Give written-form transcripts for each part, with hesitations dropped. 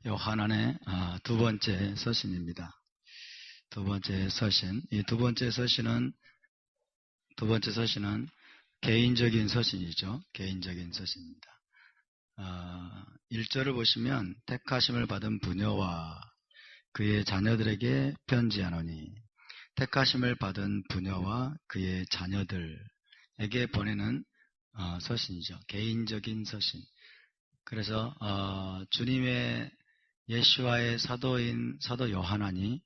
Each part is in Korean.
요한안의 두 번째 서신입니다. 두 번째 서신. 이 두 번째 서신은 개인적인 서신이죠. 개인적인 서신입니다. 1절을 보시면 택하심을 받은 부녀와 그의 자녀들에게 편지하노니, 택하심을 받은 부녀와 그의 자녀들에게 보내는 서신이죠. 개인적인 서신. 그래서 주님의 예수와의 사도인 사도 요한안이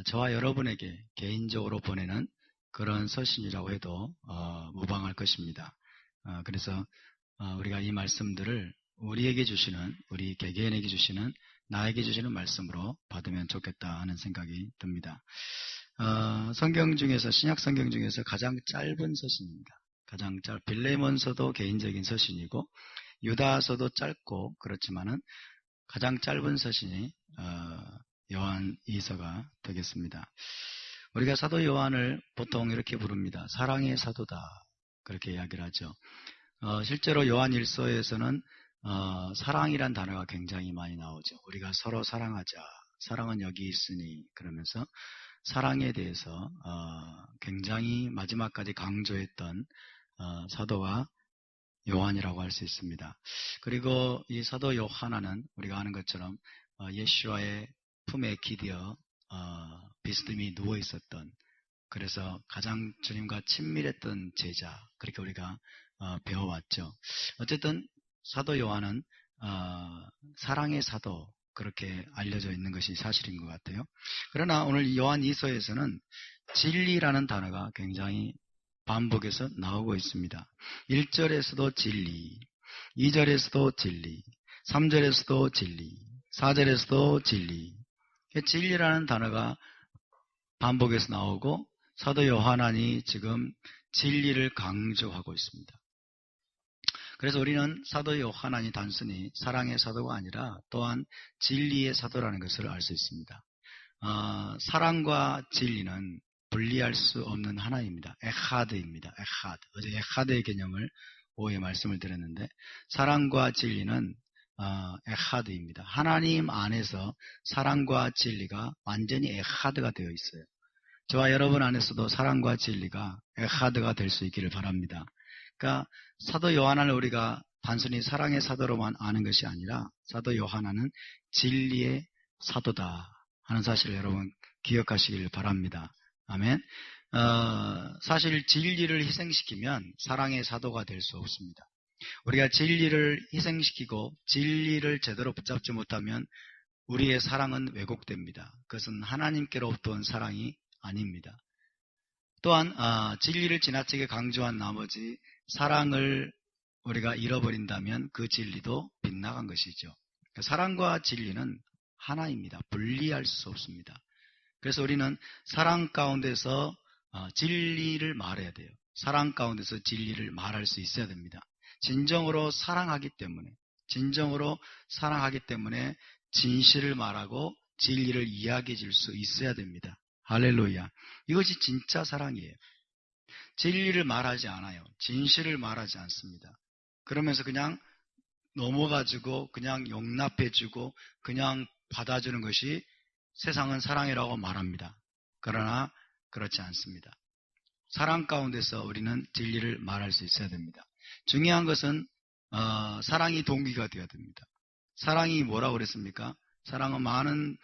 저와 여러분에게 개인적으로 보내는 그런 서신이라고 해도 무방할 것입니다. 그래서 우리가 이 말씀들을 우리에게 주시는, 우리 개개인에게 주시는, 나에게 주시는 말씀으로 받으면 좋겠다 하는 생각이 듭니다. 성경 중에서, 신약 성경 중에서 가장 짧은 서신입니다. 빌레몬서도 개인적인 서신이고 유다서도 짧고 그렇지만은 가장 짧은 서신이 요한 2서가 되겠습니다. 우리가 사도 요한을 보통 이렇게 부릅니다. 사랑의 사도다, 그렇게 이야기를 하죠. 실제로 요한 1서에서는 사랑이란 단어가 굉장히 많이 나오죠. 우리가 서로 사랑하자, 사랑은 여기 있으니, 그러면서 사랑에 대해서 굉장히 마지막까지 강조했던 사도가 요한이라고 할 수 있습니다. 그리고 이 사도 요한은 우리가 아는 것처럼 예수와의 품에 기대어 비스듬히 누워 있었던, 그래서 가장 주님과 친밀했던 제자, 그렇게 우리가 배워왔죠. 어쨌든 사도 요한은 사랑의 사도, 그렇게 알려져 있는 것이 사실인 것 같아요. 그러나 오늘 요한 2서에서는 진리라는 단어가 굉장히 반복해서 나오고 있습니다. 1절에서도 진리, 2절에서도 진리, 3절에서도 진리, 4절에서도 진리. 진리라는 단어가 반복해서 나오고 사도 요한안이 지금 진리를 강조하고 있습니다. 그래서 우리는 사도 요한안이 단순히 사랑의 사도가 아니라 또한 진리의 사도라는 것을 알 수 있습니다. 사랑과 진리는 분리할 수 없는 하나입니다. 에하드입니다. 에하드. 어제 에하드의 개념을 오후에 말씀을 드렸는데, 사랑과 진리는 에하드입니다. 하나님 안에서 사랑과 진리가 완전히 에하드가 되어 있어요. 저와 여러분 안에서도 사랑과 진리가 에하드가 될 수 있기를 바랍니다. 그러니까 사도 요한을 우리가 단순히 사랑의 사도로만 아는 것이 아니라 사도 요한은 진리의 사도다 하는 사실을 여러분 기억하시길 바랍니다. 아멘. 사실 진리를 희생시키면 사랑의 사도가 될 수 없습니다. 우리가 진리를 희생시키고 진리를 제대로 붙잡지 못하면 우리의 사랑은 왜곡됩니다. 그것은 하나님께로부터 온 사랑이 아닙니다. 또한 진리를 지나치게 강조한 나머지 사랑을 우리가 잃어버린다면 그 진리도 빗나간 것이죠. 사랑과 진리는 하나입니다. 분리할 수 없습니다. 그래서 우리는 사랑 가운데서 진리를 말해야 돼요. 사랑 가운데서 진리를 말할 수 있어야 됩니다. 진정으로 사랑하기 때문에 진실을 말하고 진리를 이야기해 줄 수 있어야 됩니다. 할렐루야. 이것이 진짜 사랑이에요. 진리를 말하지 않아요. 진실을 말하지 않습니다. 그러면서 그냥 넘어가지고 그냥 용납해주고 그냥 받아주는 것이 세상은 사랑이라고 말합니다. 그러나 그렇지 않습니다. 사랑 가운데서 우리는 진리를 말할 수 있어야 됩니다. 중요한 것은 사랑이 동기가 되어야 됩니다. 사랑이 뭐라고 그랬습니까? 사랑은 많은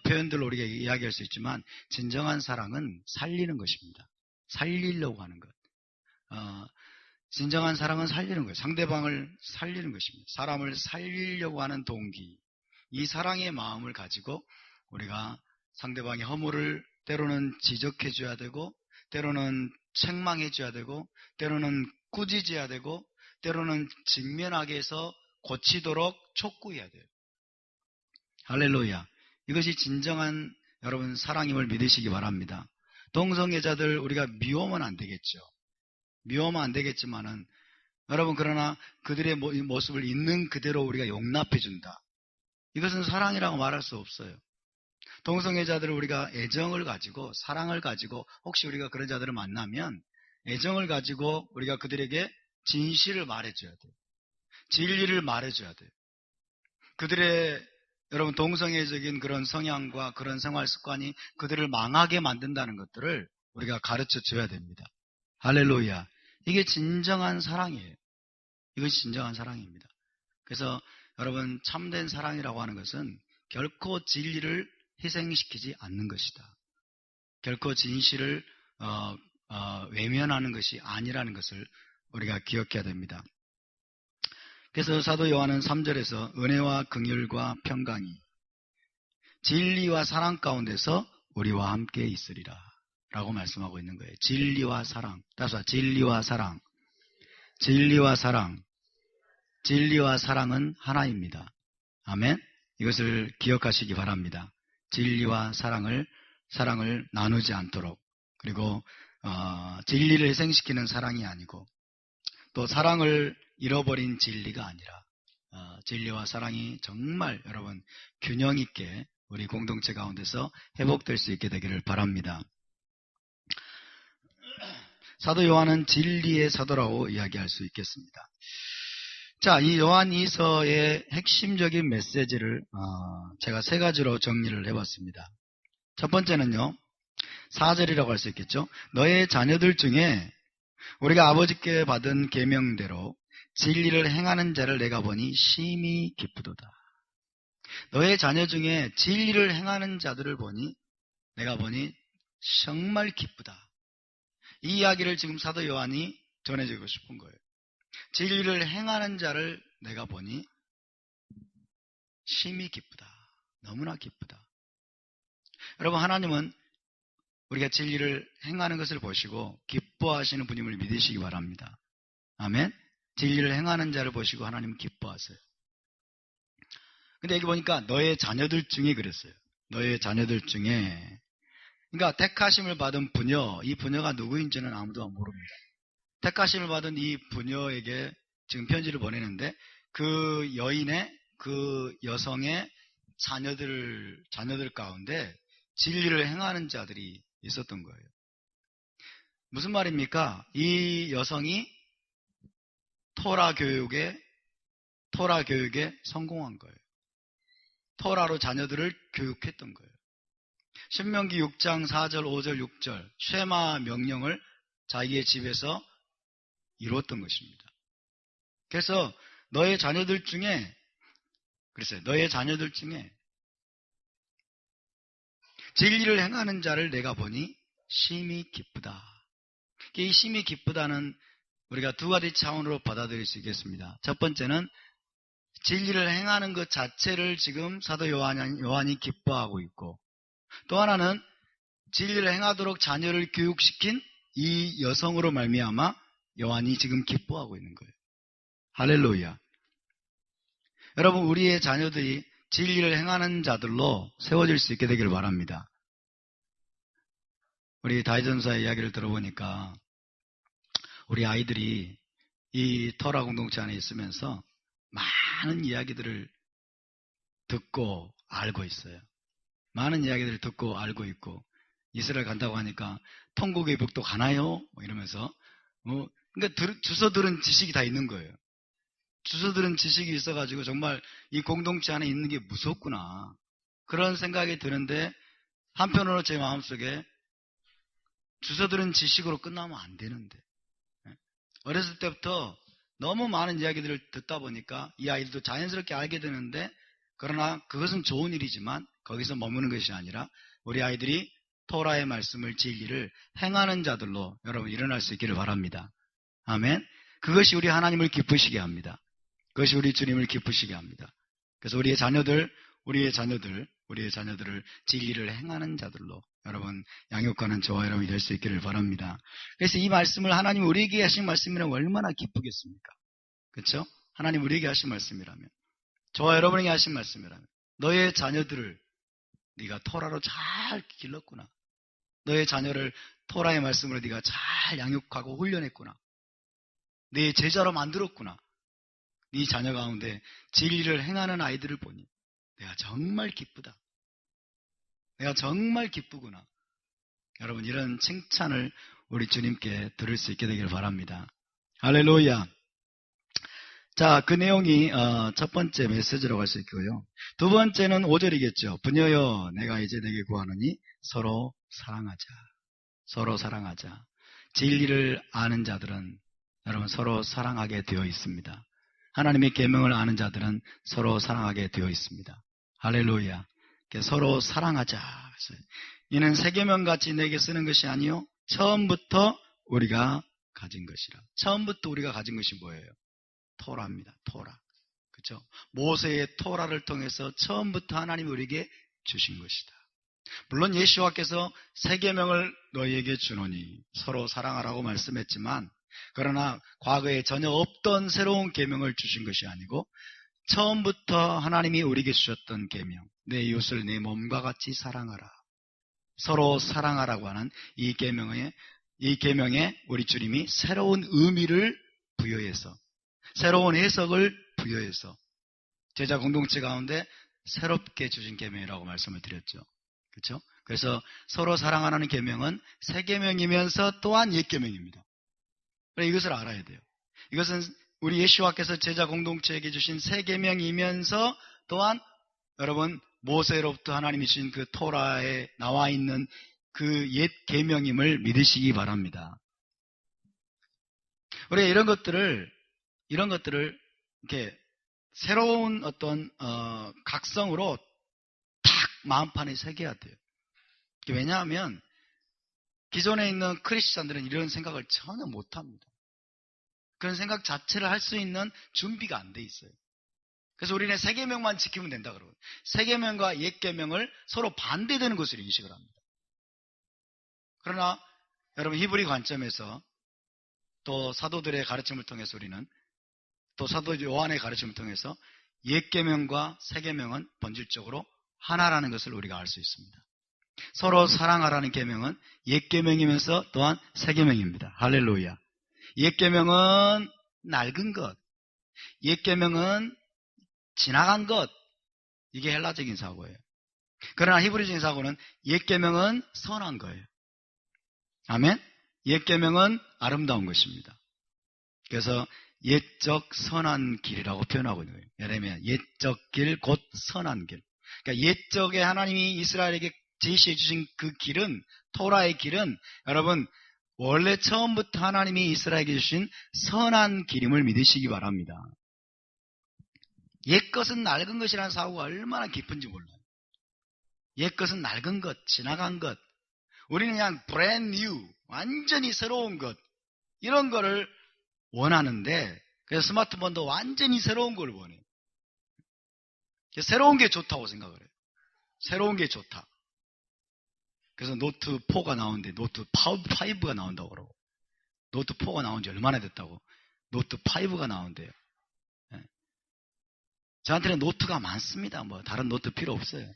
표현들로 우리가 이야기할 수 있지만 진정한 사랑은 살리는 것입니다. 살리려고 하는 것. 진정한 사랑은 살리는 거예요. 상대방을 살리는 것입니다. 사람을 살리려고 하는 동기. 이 사랑의 마음을 가지고 우리가 상대방의 허물을 때로는 지적해줘야 되고, 때로는 책망해줘야 되고, 때로는 꾸짖어야 되고, 때로는 직면하게 해서 고치도록 촉구해야 돼요. 할렐루야. 이것이 진정한 여러분 사랑임을 믿으시기 바랍니다. 동성애자들 우리가 미워하면 안 되겠죠. 미워하면 안 되겠지만은 여러분, 그러나 그들의 모습을 있는 그대로 우리가 용납해준다. 이것은 사랑이라고 말할 수 없어요. 동성애자들을 우리가 애정을 가지고, 사랑을 가지고, 혹시 우리가 그런 자들을 만나면 애정을 가지고 우리가 그들에게 진실을 말해줘야 돼요. 진리를 말해줘야 돼요. 그들의 여러분 동성애적인 그런 성향과 그런 생활 습관이 그들을 망하게 만든다는 것들을 우리가 가르쳐 줘야 됩니다. 할렐루야. 이게 진정한 사랑이에요. 이것이 진정한 사랑입니다. 그래서 여러분 참된 사랑이라고 하는 것은 결코 진리를 희생시키지 않는 것이다. 결코 진실을 외면하는 것이 아니라는 것을 우리가 기억해야 됩니다. 그래서 사도 요한은 3절에서 은혜와 긍휼과 평강이 진리와 사랑 가운데서 우리와 함께 있으리라 라고 말씀하고 있는 거예요. 진리와 사랑. 따라서 진리와 사랑. 진리와 사랑. 진리와 사랑은 하나입니다. 아멘. 이것을 기억하시기 바랍니다. 진리와 사랑을 나누지 않도록, 그리고 진리를 희생시키는 사랑이 아니고 또 사랑을 잃어버린 진리가 아니라 진리와 사랑이 정말 여러분 균형 있게 우리 공동체 가운데서 회복될 수 있게 되기를 바랍니다. 사도 요한은 진리의 사도라고 이야기할 수 있겠습니다. 자, 이 요한 2서의 핵심적인 메시지를 제가 세 가지로 정리를 해봤습니다. 첫 번째는요, 4절이라고 할 수 있겠죠. 너의 자녀들 중에 우리가 아버지께 받은 계명대로 진리를 행하는 자를 내가 보니 심히 기쁘도다. 너의 자녀 중에 진리를 행하는 자들을 보니 내가 보니 정말 기쁘다. 이 이야기를 지금 사도 요한이 전해주고 싶은 거예요. 진리를 행하는 자를 내가 보니 심히 기쁘다. 너무나 기쁘다. 여러분, 하나님은 우리가 진리를 행하는 것을 보시고 기뻐하시는 분임을 믿으시기 바랍니다. 아멘. 진리를 행하는 자를 보시고 하나님은 기뻐하세요. 근데 여기 보니까 너의 자녀들 중에 그랬어요. 너의 자녀들 중에, 그러니까 택하심을 받은 부녀, 이 부녀가 누구인지는 아무도 모릅니다. 택하심을 받은 이 부녀에게 지금 편지를 보내는데 그 여인의, 그 여성의 자녀들 가운데 진리를 행하는 자들이 있었던 거예요. 무슨 말입니까? 이 여성이 토라 교육에 성공한 거예요. 토라로 자녀들을 교육했던 거예요. 신명기 6장 4절, 5절, 6절 쉐마 명령을 자기의 집에서 이루었던 것입니다. 그래서 너의 자녀들 중에 진리를 행하는 자를 내가 보니 심히 기쁘다. 이 심히 기쁘다는 우리가 두 가지 차원으로 받아들일 수 있겠습니다. 첫 번째는 진리를 행하는 것 자체를 지금 사도 요한이 기뻐하고 있고, 또 하나는 진리를 행하도록 자녀를 교육시킨 이 여성으로 말미암아 요한이 지금 기뻐하고 있는 거예요. 할렐루야. 여러분, 우리의 자녀들이 진리를 행하는 자들로 세워질 수 있게 되기를 바랍니다. 우리 다윗전사의 이야기를 들어보니까 우리 아이들이 이 터라 공동체 안에 있으면서 많은 이야기들을 듣고 알고 있어요. 많은 이야기들을 듣고 알고 있고, 이스라엘 간다고 하니까 통곡의 벽도 가나요? 이러면서 그러니까 주워 들은 지식이 다 있는 거예요. 주워 들은 지식이 있어가지고 정말 이 공동체 안에 있는 게 무섭구나, 그런 생각이 드는데, 한편으로 제 마음속에 주워 들은 지식으로 끝나면 안 되는데, 어렸을 때부터 너무 많은 이야기들을 듣다 보니까 이 아이들도 자연스럽게 알게 되는데, 그러나 그것은 좋은 일이지만 거기서 머무는 것이 아니라 우리 아이들이 토라의 말씀을, 진리를 행하는 자들로 여러분 일어날 수 있기를 바랍니다. 아멘. 그것이 우리 하나님을 기쁘시게 합니다. 그것이 우리 주님을 기쁘시게 합니다. 그래서 우리의 자녀들을 진리를 행하는 자들로 여러분 양육하는 저와 여러분이 될 수 있기를 바랍니다. 그래서 이 말씀을 하나님 우리에게 하신 말씀이라면 얼마나 기쁘겠습니까? 그렇죠? 하나님 우리에게 하신 말씀이라면, 저와 여러분에게 하신 말씀이라면, 너의 자녀들을 네가 토라로 잘 길렀구나, 너의 자녀를 토라의 말씀으로 네가 잘 양육하고 훈련했구나, 네 제자로 만들었구나, 네 자녀 가운데 진리를 행하는 아이들을 보니 내가 정말 기쁘다, 내가 정말 기쁘구나. 여러분, 이런 칭찬을 우리 주님께 들을 수 있게 되기를 바랍니다. 할렐루야. 자, 그 내용이 첫 번째 메시지라고 할 수 있고요. 두 번째는 5절이겠죠. 부녀여 내가 이제 내게 구하노니 서로 사랑하자. 서로 사랑하자. 진리를 아는 자들은 여러분 서로 사랑하게 되어 있습니다. 하나님의 계명을 아는 자들은 서로 사랑하게 되어 있습니다. 할렐루야. 서로 사랑하자. 이는 새 계명같이 내게 쓰는 것이 아니요 처음부터 우리가 가진 것이라. 처음부터 우리가 가진 것이 뭐예요? 토라입니다. 토라. 그렇죠? 모세의 토라를 통해서 처음부터 하나님이 우리에게 주신 것이다. 물론 예수와께서 새 계명을 너희에게 주노니 서로 사랑하라고 말씀했지만 그러나 과거에 전혀 없던 새로운 계명을 주신 것이 아니고 처음부터 하나님이 우리에게 주셨던 계명, 내 이웃을 내 몸과 같이 사랑하라. 서로 사랑하라고 하는 이 계명에 우리 주님이 새로운 의미를 부여해서 새로운 해석을 부여해서 제자 공동체 가운데 새롭게 주신 계명이라고 말씀을 드렸죠. 그렇죠? 그래서 서로 사랑하라는 계명은 새 계명이면서 또한 옛 계명입니다. 이것을 알아야 돼요. 이것은 우리 예수와께서 제자 공동체에게 주신 새 계명이면서 또한 여러분 모세로부터 하나님이 주신 그 토라에 나와 있는 그 옛 계명임을 믿으시기 바랍니다. 우리가 이런 것들을 이렇게 새로운 어떤 각성으로 탁 마음판에 새겨야 돼요. 왜냐하면 기존에 있는 크리스찬들은 이런 생각을 전혀 못합니다. 그런 생각 자체를 할 수 있는 준비가 안 돼 있어요. 그래서 우리는 새 계명만 지키면 된다 그러고 새 계명과 옛 계명을 서로 반대되는 것으로 인식을 합니다. 그러나 여러분 히브리 관점에서 또 사도들의 가르침을 통해서 우리는 또 사도 요한의 가르침을 통해서 옛 계명과 새 계명은 본질적으로 하나라는 것을 우리가 알 수 있습니다. 서로 사랑하라는 계명은 옛 계명이면서 또한 새 계명입니다. 할렐루야. 옛 계명은 낡은 것, 옛 계명은 지나간 것, 이게 헬라적인 사고예요. 그러나 히브리적인 사고는 옛 계명은 선한 거예요. 아멘. 옛 계명은 아름다운 것입니다. 그래서 옛적 선한 길이라고 표현하고 있는 거예요. 예레미야 옛적 길 곧 선한 길. 그러니까 옛적에 하나님이 이스라엘에게 제시해 주신 그 길은 토라의 길은 여러분 원래 처음부터 하나님이 이스라엘에게 주신 선한 길임을 믿으시기 바랍니다. 옛것은 낡은 것이라는 사고가 얼마나 깊은지 몰라요. 옛것은 낡은 것, 지나간 것. 우리는 그냥 brand new, 완전히 새로운 것 이런 거를 원하는데 그래서 스마트폰도 완전히 새로운 걸 원해요. 새로운 게 좋다고 생각을 해요. 새로운 게 좋다. 그래서 노트 4가 나오는데 노트 5가 나온다고 그러고 노트 4가 나온 지 얼마나 됐다고 노트 5가 나온대요. 저한테는 노트가 많습니다. 뭐 다른 노트 필요 없어요.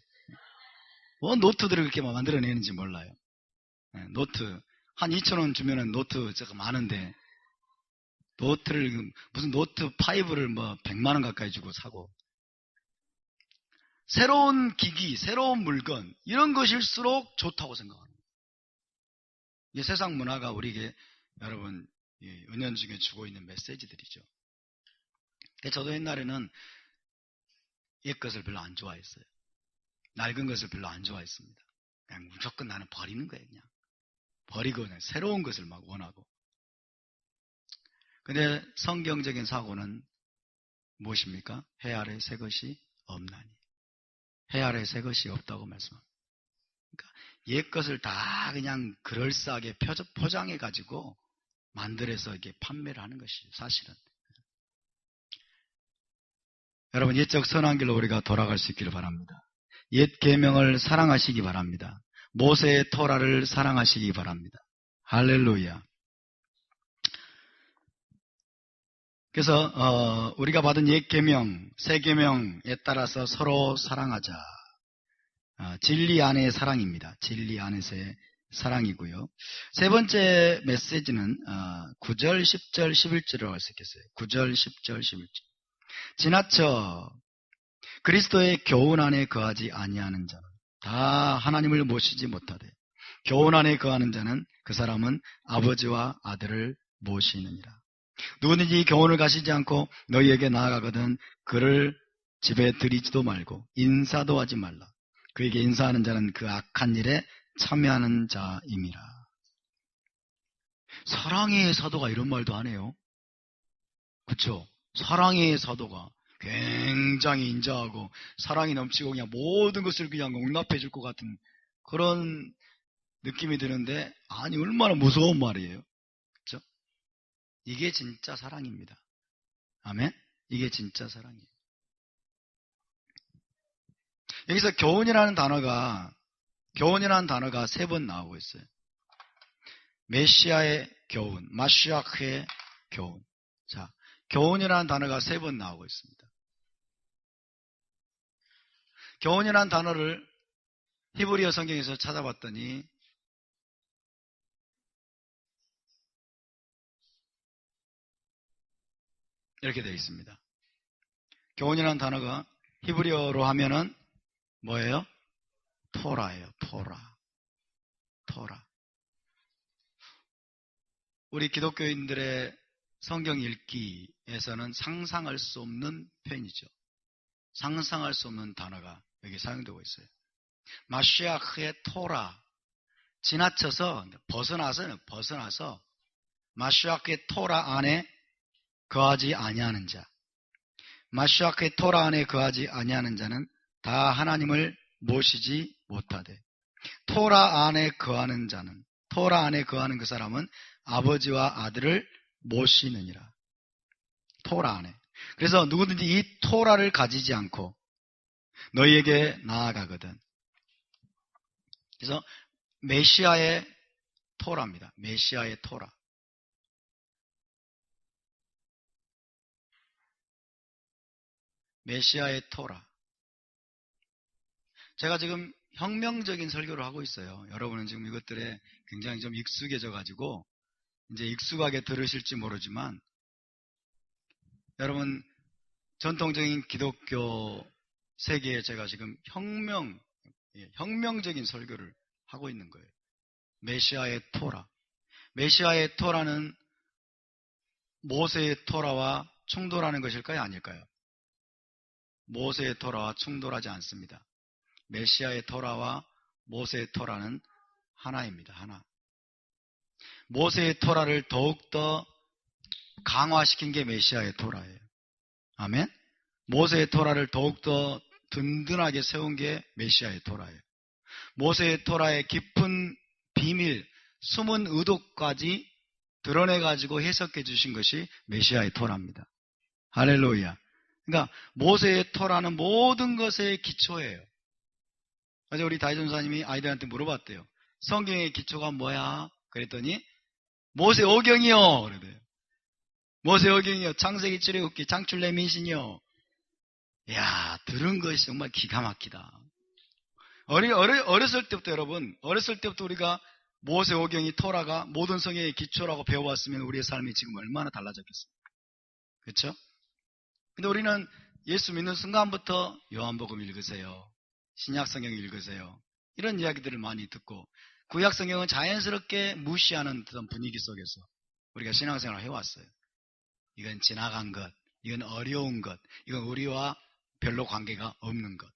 뭐 노트들을 그렇게 만들어내는지 몰라요. 노트 한 2,000원 주면은 노트 많은데 노트를 무슨 노트 5를 뭐 100만 원 가까이 주고 사고 새로운 기기, 새로운 물건 이런 것일수록 좋다고 생각합니다. 이 세상 문화가 우리에게 여러분 은연중에 주고 있는 메시지들이죠. 저도 옛날에는 옛 것을 별로 안 좋아했어요. 낡은 것을 별로 안 좋아했습니다. 그냥 무조건 나는 버리는 거예요. 그냥 버리고 그냥 새로운 것을 막 원하고. 근데 성경적인 사고는 무엇입니까? 해 아래 새 것이 없나니. 해 아래 새 것이 없다고 말씀합니다. 그러니까 옛 것을 다 그냥 그럴싸하게 포장해가지고 만들어서 이렇게 판매를 하는 것이 사실은. 여러분 옛적 선한 길로 우리가 돌아갈 수 있기를 바랍니다. 옛 계명을 사랑하시기 바랍니다. 모세의 토라를 사랑하시기 바랍니다. 할렐루야. 그래서 우리가 받은 옛 계명, 새 계명에 따라서 서로 사랑하자. 진리 안의 사랑입니다. 진리 안에서의 사랑이고요. 세 번째 메시지는 9절, 10절, 11절이라고 할 수 있겠어요. 9절, 10절, 11절. 지나쳐 그리스도의 교훈 안에 거하지 아니하는 자는 다 하나님을 모시지 못하되 교훈 안에 거하는 자는 그 사람은 아버지와 아들을 모시느니라. 누구든지 교훈을 가시지 않고 너희에게 나아가거든 그를 집에 들이지도 말고 인사도 하지 말라. 그에게 인사하는 자는 그 악한 일에 참여하는 자임이라. 사랑의 사도가 이런 말도 안 해요. 그렇죠? 사랑의 사도가 굉장히 인자하고 사랑이 넘치고 그냥 모든 것을 그냥 용납해 줄 것 같은 그런 느낌이 드는데, 아니 얼마나 무서운 말이에요. 그렇죠? 이게 진짜 사랑입니다. 아멘? 이게 진짜 사랑이에요. 여기서 교훈이라는 단어가 3번 나오고 있어요. 메시아의 교훈, 마시아크의 교훈. 자, 교훈이라는 단어가 3번 나오고 있습니다. 교훈이라는 단어를 히브리어 성경에서 찾아봤더니 이렇게 되어 있습니다. 교훈이라는 단어가 히브리어로 하면은 뭐예요? 토라예요. 토라. 우리 기독교인들의 성경 읽기에서는 상상할 수 없는 표현이죠. 상상할 수 없는 단어가 여기 사용되고 있어요. 마시아크의 토라. 지나쳐서 벗어나서 마시아크의 토라 안에 거하지 아니하는 자. 마시아크의 토라 안에 거하지 아니하는 자는 다 하나님을 모시지 못하되, 토라 안에 거하는 자는, 토라 안에 거하는 그 사람은 아버지와 아들을 모시느니라. 토라 안에. 그래서 누구든지 이 토라를 가지지 않고 너희에게 나아가거든. 그래서 메시아의 토라입니다. 메시아의 토라. 메시아의 토라. 제가 지금 혁명적인 설교를 하고 있어요. 여러분은 지금 이것들에 굉장히 좀 익숙해져 가지고 이제 익숙하게 들으실지 모르지만, 여러분 전통적인 기독교 세계에 제가 지금 혁명적인 설교를 하고 있는 거예요. 메시아의 토라. 메시아의 토라는 모세의 토라와 충돌하는 것일까요? 아닐까요? 모세의 토라와 충돌하지 않습니다. 메시아의 토라와 모세의 토라는 하나입니다. 하나. 모세의 토라를 더욱더 강화시킨 게 메시아의 토라예요. 아멘? 모세의 토라를 더욱더 든든하게 세운 게 메시아의 토라예요. 모세의 토라의 깊은 비밀, 숨은 의도까지 드러내가지고 해석해 주신 것이 메시아의 토라입니다. 할렐루야. 그러니까 모세의 토라는 모든 것의 기초예요. 어제 우리 다희 전사님이 아이들한테 물어봤대요. 성경의 기초가 뭐야? 그랬더니 모세오경이요. 그러대요. 모세오경이요. 창세기 출애굽기 창출내 민신이요. 이야, 들은 것이 정말 기가 막히다. 어렸을 때부터 여러분, 어렸을 때부터 우리가 모세오경이 토라가 모든 성경의 기초라고 배워왔으면 우리의 삶이 지금 얼마나 달라졌겠습니까? 그렇죠? 근데 우리는 예수 믿는 순간부터 요한복음 읽으세요. 신약성경 읽으세요. 이런 이야기들을 많이 듣고 구약성경은 자연스럽게 무시하는 그런 분위기 속에서 우리가 신앙생활을 해왔어요. 이건 지나간 것, 이건 어려운 것, 이건 우리와 별로 관계가 없는 것.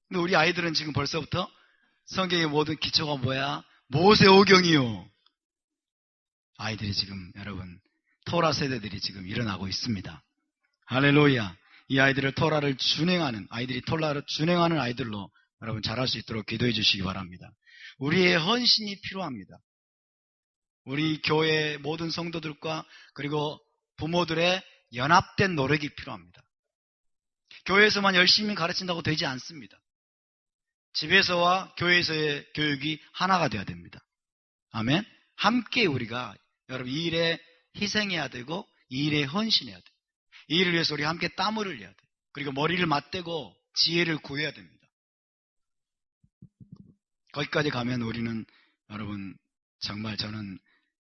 근데 우리 아이들은 지금 벌써부터 성경의 모든 기초가 뭐야? 모세오경이요. 아이들이 지금 여러분 토라 세대들이 지금 일어나고 있습니다. 할렐루야. 이 아이들을 토라를 준행하는 아이들이 토라를 준행하는 아이들로 여러분 자랄 수 있도록 기도해 주시기 바랍니다. 우리의 헌신이 필요합니다. 우리 교회 모든 성도들과 그리고 부모들의 연합된 노력이 필요합니다. 교회에서만 열심히 가르친다고 되지 않습니다. 집에서와 교회에서의 교육이 하나가 되어야 됩니다. 아멘. 함께 우리가 여러분 이 일에 희생해야 되고 이 일에 헌신해야 돼요. 이 일을 위해서 우리 함께 땀을 흘려야 돼요. 그리고 머리를 맞대고 지혜를 구해야 됩니다. 거기까지 가면 우리는 여러분 정말 저는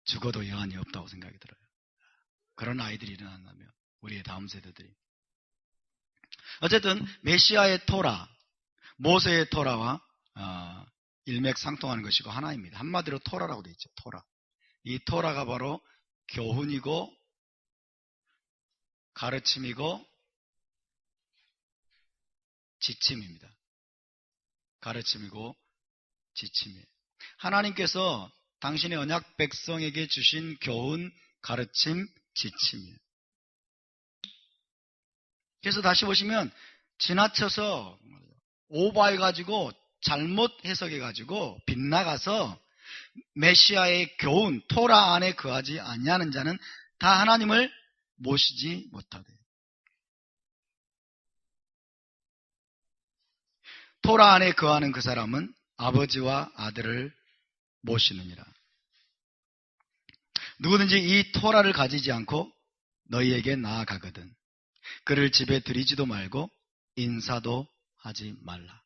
죽어도 여한이 없다고 생각이 들어요. 그런 아이들이 일어난다면 우리의 다음 세대들이. 어쨌든 메시아의 토라, 모세의 토라와 일맥상통하는 것이고 하나입니다. 한마디로 토라라고 되어 있죠. 토라. 이 토라가 바로 교훈이고 가르침이고 지침입니다. 가르침이고 지침이에요. 하나님께서 당신의 언약 백성에게 주신 교훈, 가르침, 지침이에요. 그래서 다시 보시면 지나쳐서 오버해가지고 잘못 해석해가지고 빗나가서 메시아의 교훈, 토라 안에 거하지 아니하는 자는 다 하나님을 모시지 못하되. 토라 안에 거하는 그 사람은 아버지와 아들을 모시느니라. 누구든지 이 토라를 가지지 않고 너희에게 나아가거든 그를 집에 들이지도 말고 인사도 하지 말라.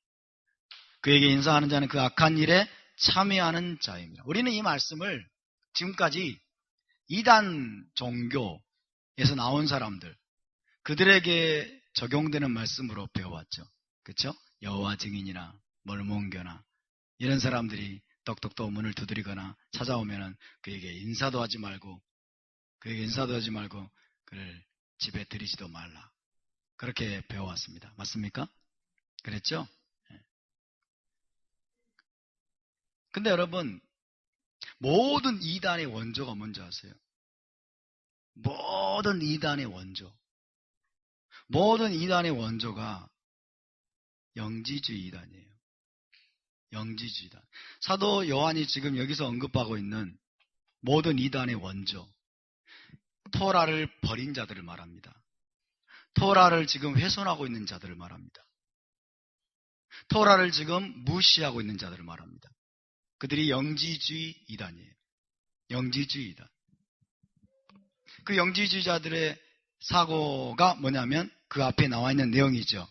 그에게 인사하는 자는 그 악한 일에 참여하는 자입니다. 우리는 이 말씀을 지금까지 이단 종교에서 나온 사람들, 그들에게 적용되는 말씀으로 배워왔죠. 그렇죠? 여호와 증인이나 몰몬교나 이런 사람들이 똑똑똑 문을 두드리거나 찾아오면은 그에게 인사도 하지 말고 그를 집에 들이지도 말라. 그렇게 배워왔습니다. 맞습니까? 그랬죠? 근데 여러분, 모든 이단의 원조가 뭔지 아세요? 모든 이단의 원조가 영지주의 이단이에요. 영지주의 이단. 사도 요한이 지금 여기서 언급하고 있는 모든 이단의 원조, 토라를 버린 자들을 말합니다. 토라를 지금 훼손하고 있는 자들을 말합니다. 토라를 지금 무시하고 있는 자들을 말합니다. 그들이 영지주의 이단이에요. 영지주의 이단. 그 영지주의자들의 사고가 뭐냐면 그 앞에 나와 있는 내용이죠.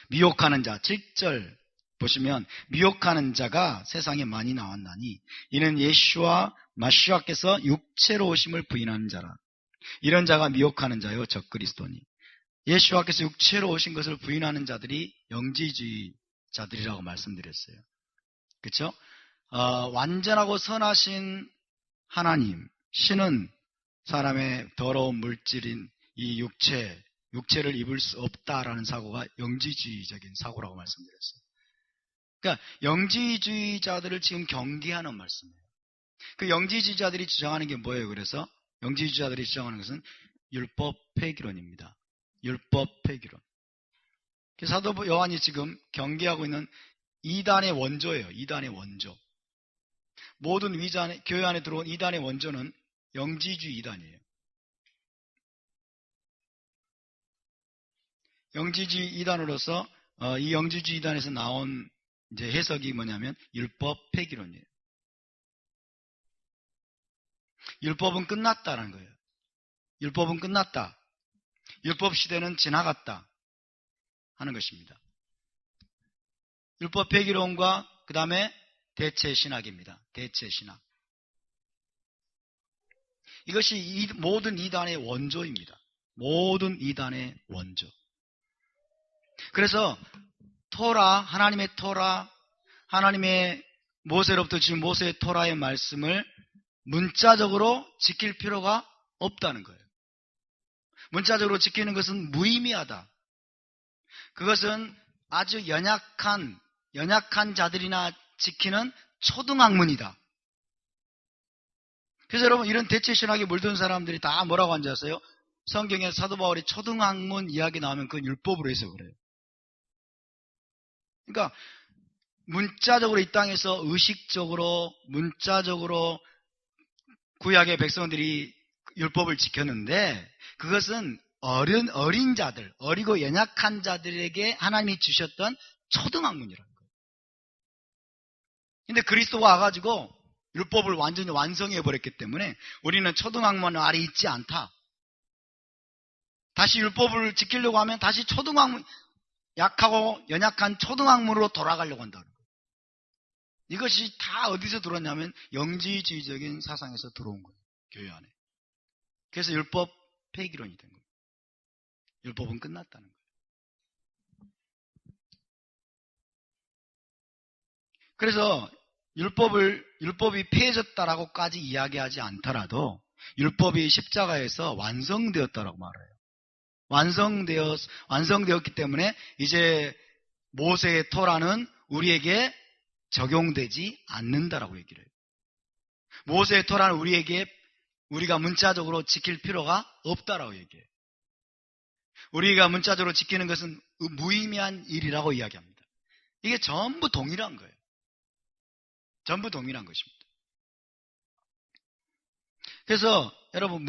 미혹하는 자, 7절 보시면 미혹하는 자가 세상에 많이 나왔나니 이는 예수와 마시아께서 육체로 오심을 부인하는 자라. 이런 자가 미혹하는 자요 적그리스도니. 예수와께서 육체로 오신 것을 부인하는 자들이 영지주의자들이라고 말씀드렸어요. 그렇죠? 완전하고 선하신 하나님, 신은 사람의 더러운 물질인 이 육체를 입을 수 없다라는 사고가 영지주의적인 사고라고 말씀드렸어요. 그러니까 영지주의자들을 지금 경계하는 말씀이에요. 그 영지주의자들이 주장하는 게 뭐예요? 그래서 영지주의자들이 주장하는 것은 율법 폐기론입니다. 율법 폐기론. 사도 요한이 지금 경계하고 있는 이단의 원조예요. 이단의 원조. 모든 교회 안에 들어온 이단의 원조는 영지주의 이단이에요. 영지주의 이단으로서 이 영지주의 이단에서 나온 이제 해석이 뭐냐면 율법 폐기론이에요. 율법은 끝났다는 거예요. 율법은 끝났다. 율법 시대는 지나갔다 하는 것입니다. 율법 폐기론과 그 다음에 대체신학입니다. 대체신학. 이것이 모든 이단의 원조입니다. 모든 이단의 원조. 그래서 토라, 하나님의 토라, 하나님의 모세로부터 주신 모세의 토라의 말씀을 문자적으로 지킬 필요가 없다는 거예요. 문자적으로 지키는 것은 무의미하다. 그것은 아주 연약한 자들이나 지키는 초등학문이다. 그래서 여러분 이런 대체신학에 물든 사람들이 다 뭐라고 하는지 아세요? 성경에 사도 바울이 초등학문 이야기 나오면 그건 율법으로 해서 그래요. 그러니까 문자적으로 이 땅에서 의식적으로 문자적으로 구약의 백성들이 율법을 지켰는데 그것은 어린 자들, 어리고 연약한 자들에게 하나님이 주셨던 초등학문이라는 거예요. 근데 그리스도가 와가지고 율법을 완전히 완성해버렸기 때문에 우리는 초등학문 아래 있지 않다. 다시 율법을 지키려고 하면 다시 초등학문, 약하고 연약한 초등학문으로 돌아가려고 한다는 거예요. 이것이 다 어디서 들어왔냐면 영지주의적인 사상에서 들어온 거예요. 교회 안에. 그래서 율법 폐기론이 된 거예요. 율법은 끝났다는 거예요. 그래서 율법이 폐해졌다라고까지 이야기하지 않더라도 율법이 십자가에서 완성되었다라고 말해요. 완성되었기 때문에 이제 모세의 토라는 우리에게 적용되지 않는다라고 얘기를 해요. 모세의 토라는 우리가 문자적으로 지킬 필요가 없다라고 얘기해요. 우리가 문자적으로 지키는 것은 무의미한 일이라고 이야기합니다. 이게 전부 동일한 거예요. 전부 동일한 것입니다. 그래서 여러분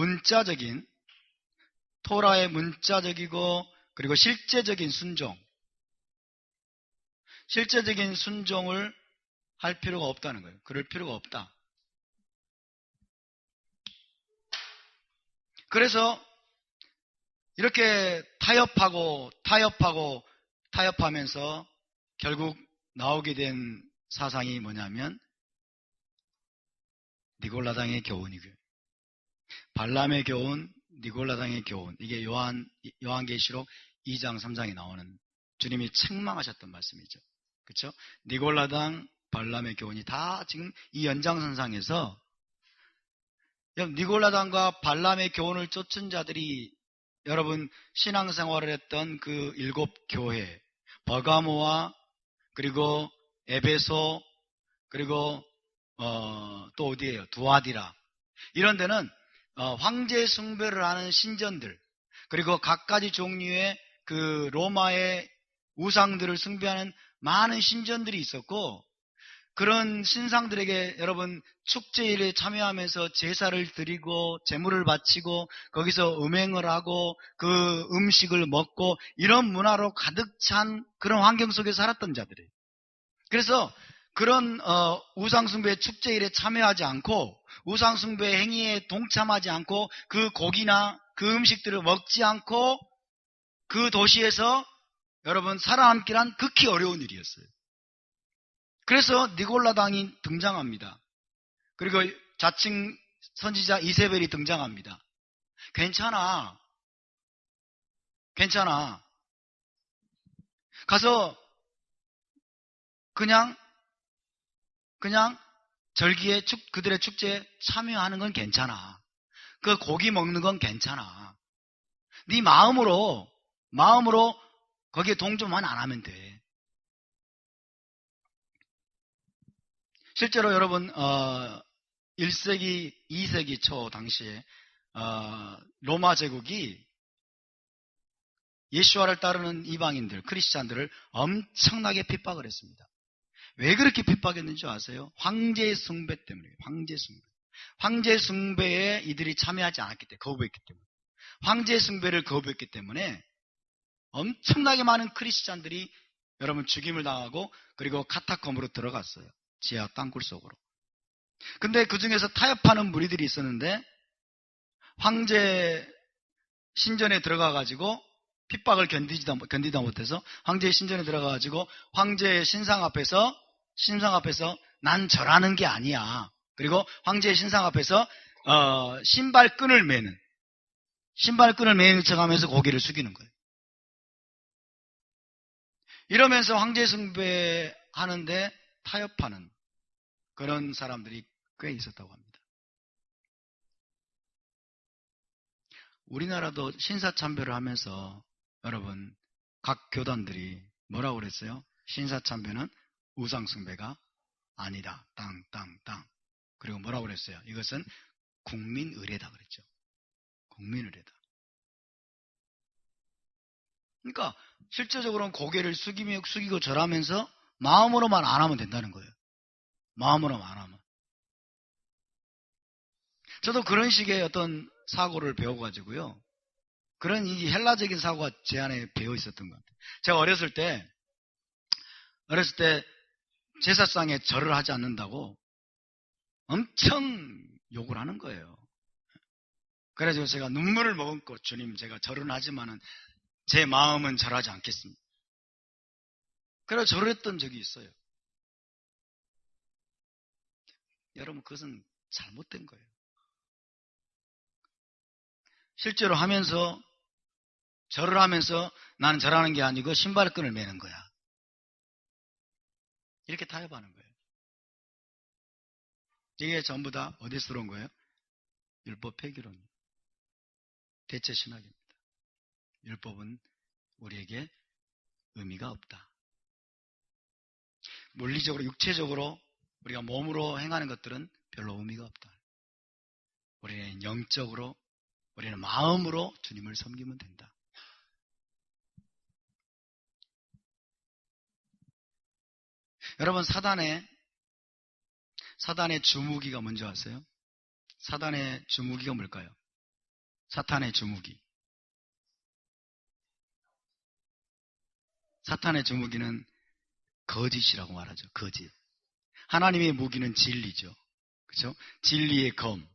토라의 문자적이고 그리고 실제적인 순종을 할 필요가 없다는 거예요. 그럴 필요가 없다. 그래서 이렇게 타협하면서 결국 나오게 된 사상이 뭐냐면 니골라당의 교훈이고요. 발람의 교훈, 니골라당의 교훈. 이게 요한계시록 2장, 3장에 나오는 주님이 책망하셨던 말씀이죠. 그렇죠? 니골라당, 발람의 교훈이 다 지금 이 연장선상에서 니골라당과 발람의 교훈을 쫓은 자들이 여러분 신앙생활을 했던 그 7교회 버가모와 그리고 에베소 그리고 또 어디예요? 두아디라 이런 데는 황제 숭배를 하는 신전들 그리고 각가지 종류의 그 로마의 우상들을 숭배하는 많은 신전들이 있었고 그런 신상들에게 여러분 축제일에 참여하면서 제사를 드리고 제물을 바치고 거기서 음행을 하고 그 음식을 먹고 이런 문화로 가득 찬 그런 환경 속에 살았던 자들이에요. 그래서 그런 우상숭배 축제일에 참여하지 않고 우상숭배 행위에 동참하지 않고 그 고기나 그 음식들을 먹지 않고 그 도시에서 여러분 살아남기란 극히 어려운 일이었어요. 그래서 니골라당이 등장합니다. 그리고 자칭 선지자 이세벨이 등장합니다. 괜찮아. 가서 그냥 절기에 그들의 축제에 참여하는 건 괜찮아. 그 고기 먹는 건 괜찮아. 네 마음으로 거기에 동조만 안 하면 돼. 실제로 여러분 1세기, 2세기 초 당시에 로마 제국이 예수와를 따르는 이방인들, 크리스찬들을 엄청나게 핍박을 했습니다. 왜 그렇게 핍박했는지 아세요? 황제 숭배 때문에. 황제 숭배에 이들이 참여하지 않았기 때문에, 거부했기 때문에. 황제 숭배를 거부했기 때문에 엄청나게 많은 크리스찬들이 여러분 죽임을 당하고 그리고 카타콤으로 들어갔어요. 지하 땅굴 속으로. 근데 그 중에서 타협하는 무리들이 있었는데 황제 신전에 들어가가지고 핍박을 견디다 못해서 황제의 신전에 들어가가지고 황제의 신상 앞에서 난 절하는 게 아니야. 그리고 황제의 신상 앞에서 신발끈을 매는 척하면서 고개를 숙이는 거예요. 이러면서 황제 숭배하는데 타협하는 그런 사람들이 꽤 있었다고 합니다. 우리나라도 신사참배를 하면서 여러분 각 교단들이 뭐라고 그랬어요? 신사참배는 우상숭배가 아니다. 땅. 그리고 뭐라고 그랬어요? 이것은 국민의례다 그랬죠. 국민의례다. 그러니까 실제적으로는 고개를 숙이고 절하면서 마음으로만 안 하면 된다는 거예요. 마음으로만 안 하면. 저도 그런 식의 어떤 사고를 배워가지고요. 그런 이 헬라적인 사고가 제 안에 배어 있었던 것 같아요. 제가 어렸을 때 제사상에 절을 하지 않는다고 엄청 욕을 하는 거예요. 그래서 제가 눈물을 머금고 주님 제가 절은 하지만은 제 마음은 절하지 않겠습니다. 그래서 절을 했던 적이 있어요. 여러분 그것은 잘못된 거예요. 실제로 절을 하면서 나는 절하는 게 아니고 신발끈을 매는 거야. 이렇게 타협하는 거예요. 이게 전부 다 어디서 들어온 거예요? 율법 폐기론. 대체 신학입니다. 율법은 우리에게 의미가 없다. 물리적으로, 육체적으로 우리가 몸으로 행하는 것들은 별로 의미가 없다. 우리는 영적으로, 우리는 마음으로 주님을 섬기면 된다. 여러분, 사단의 주무기가 뭔지 아세요? 사단의 주무기가 뭘까요? 사탄의 주무기. 사탄의 주무기는 거짓이라고 말하죠. 거짓. 하나님의 무기는 진리죠. 그렇죠? 진리의 검,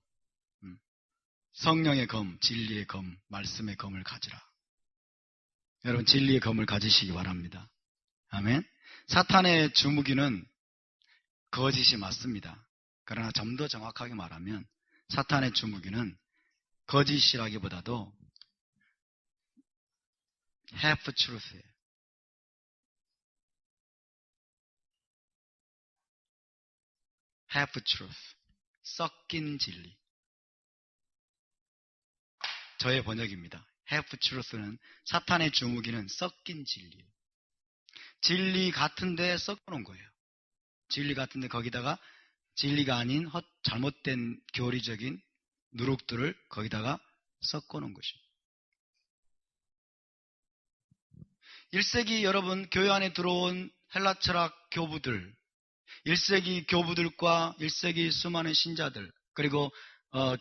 성령의 검, 진리의 검, 말씀의 검을 가지라. 여러분, 진리의 검을 가지시기 바랍니다. 아멘. 사탄의 주무기는 거짓이 맞습니다. 그러나 좀 더 정확하게 말하면 사탄의 주무기는 거짓이라기보다도 half truth예요. half truth. 섞인 진리. 저의 번역입니다. half truth는 사탄의 주무기는 섞인 진리예요. 진리 같은데 섞어놓은 거예요. 진리 같은데 거기다가 진리가 아닌 잘못된 교리적인 누룩들을 거기다가 섞어놓은 것입니다. 1세기 여러분 교회 안에 들어온 헬라 철학 교부들, 1세기 교부들과 1세기 수많은 신자들, 그리고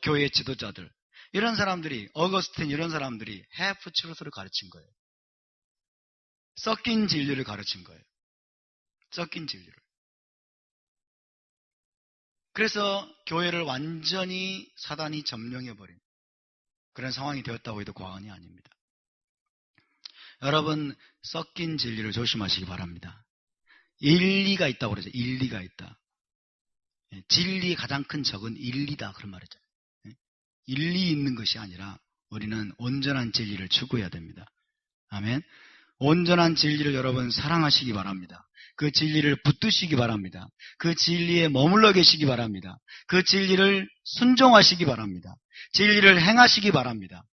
교회 지도자들, 이런 사람들이, 어거스틴 이런 사람들이 half truth를 가르친 거예요. 섞인 진리를 가르친 거예요. 섞인 진리를. 그래서 교회를 완전히 사단이 점령해버린 그런 상황이 되었다고 해도 과언이 아닙니다. 여러분, 섞인 진리를 조심하시기 바랍니다. 일리가 있다고 그러죠. 일리가 있다. 진리의 가장 큰 적은 일리다, 그런 말이죠. 일리 있는 것이 아니라 우리는 온전한 진리를 추구해야 됩니다. 아멘. 온전한 진리를 여러분 사랑하시기 바랍니다. 그 진리를 붙드시기 바랍니다. 그 진리에 머물러 계시기 바랍니다. 그 진리를 순종하시기 바랍니다. 진리를 행하시기 바랍니다.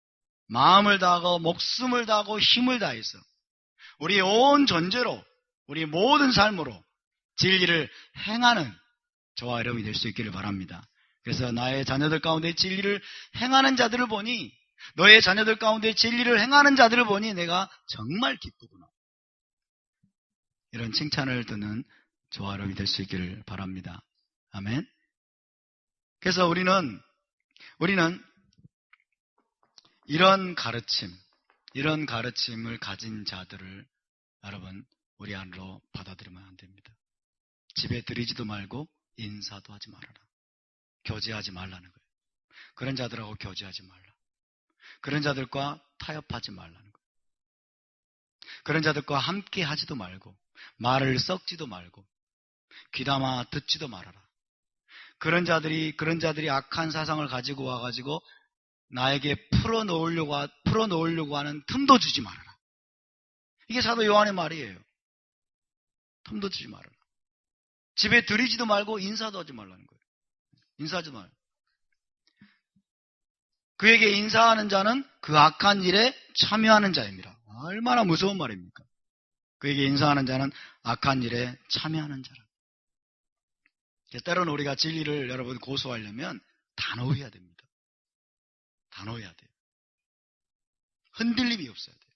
마음을 다하고 목숨을 다하고 힘을 다해서 우리의 온 존재로, 우리의 모든 삶으로 진리를 행하는 저와 여러분이 될 수 있기를 바랍니다. 그래서 나의 자녀들 가운데 진리를 행하는 자들을 보니, 너의 자녀들 가운데 진리를 행하는 자들을 보니 내가 정말 기쁘구나, 이런 칭찬을 듣는 저와 여러분이 될 수 있기를 바랍니다. 아멘. 그래서 우리는 이런 가르침을 가진 자들을 여러분 우리 안으로 받아들이면 안 됩니다. 집에 들이지도 말고 인사도 하지 말아라. 교제하지 말라는 거예요. 그런 자들하고 교제하지 말라. 그런 자들과 타협하지 말라는 거예요. 그런 자들과 함께 하지도 말고, 말을 섞지도 말고, 귀담아 듣지도 말아라. 그런 자들이 악한 사상을 가지고 와가지고 나에게 풀어놓으려고 하는 틈도 주지 말아라. 이게 사도 요한의 말이에요. 틈도 주지 말아라. 집에 들이지도 말고 인사도 하지 말라는 거예요. 인사하지 말아요. 그에게 인사하는 자는 그 악한 일에 참여하는 자입니다. 얼마나 무서운 말입니까? 그에게 인사하는 자는 악한 일에 참여하는 자라. 때로는 우리가 진리를 여러분 고소하려면 단호해야 됩니다. 단호해야 돼요. 흔들림이 없어야 돼요.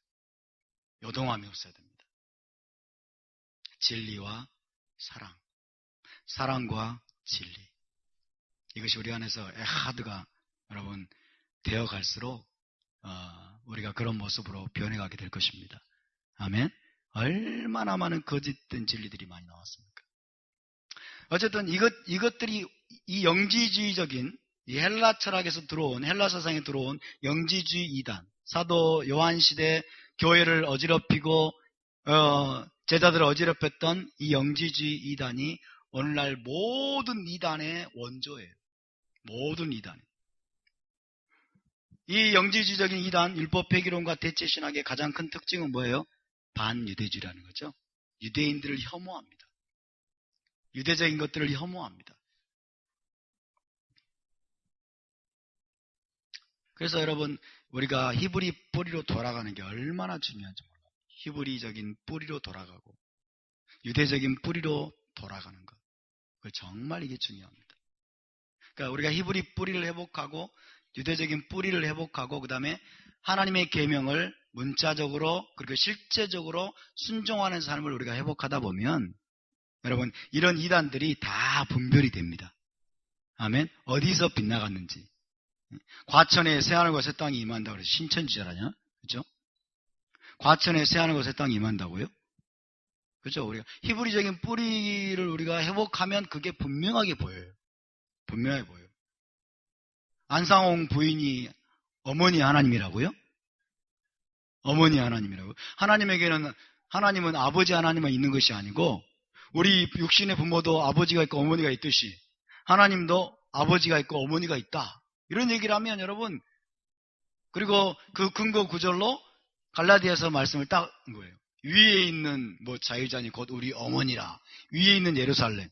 요동함이 없어야 됩니다. 진리와 사랑, 사랑과 진리, 이것이 우리 안에서 에하드가 여러분 되어갈수록 우리가 그런 모습으로 변해가게 될 것입니다. 아멘. 얼마나 많은 거짓된 진리들이 많이 나왔습니까? 어쨌든 이것들이 이 영지주의적인 이 헬라 철학에서 들어온, 헬라 사상에 들어온 영지주의 이단, 사도 요한 시대 교회를 어지럽히고 제자들을 어지럽혔던 이 영지주의 이단이 오늘날 모든 이단의 원조예요. 모든 이단이. 이 영지주의적인 이단, 율법 폐기론과 대체 신학의 가장 큰 특징은 뭐예요? 반유대주의라는 거죠. 유대인들을 혐오합니다. 유대적인 것들을 혐오합니다. 그래서 여러분, 우리가 히브리 뿌리로 돌아가는 게 얼마나 중요한지 몰라요. 히브리적인 뿌리로 돌아가고 유대적인 뿌리로 돌아가는 것. 정말 이게 중요합니다. 그러니까 우리가 히브리 뿌리를 회복하고 유대적인 뿌리를 회복하고 그 다음에 하나님의 계명을 문자적으로 그리고 실제적으로 순종하는 삶을 우리가 회복하다 보면 여러분, 이런 이단들이 다 분별이 됩니다. 아멘. 어디서 빗나갔는지. 과천에 새하늘과 새 땅이 임한다고 그래서 신천지잖아요. 그죠? 과천에 새하늘과 새 땅이 임한다고요? 그죠? 우리가 히브리적인 뿌리를 우리가 회복하면 그게 분명하게 보여요. 분명하게 보여요. 안상홍 부인이 어머니 하나님이라고요? 어머니 하나님이라고. 하나님은 아버지 하나님만 있는 것이 아니고 우리 육신의 부모도 아버지가 있고 어머니가 있듯이 하나님도 아버지가 있고 어머니가 있다. 이런 얘기를 하면 여러분, 그리고 그 근거 구절로 갈라디아서 말씀을 딱 한 거예요. 위에 있는 자유자니 곧 우리 어머니라. 위에 있는 예루살렘이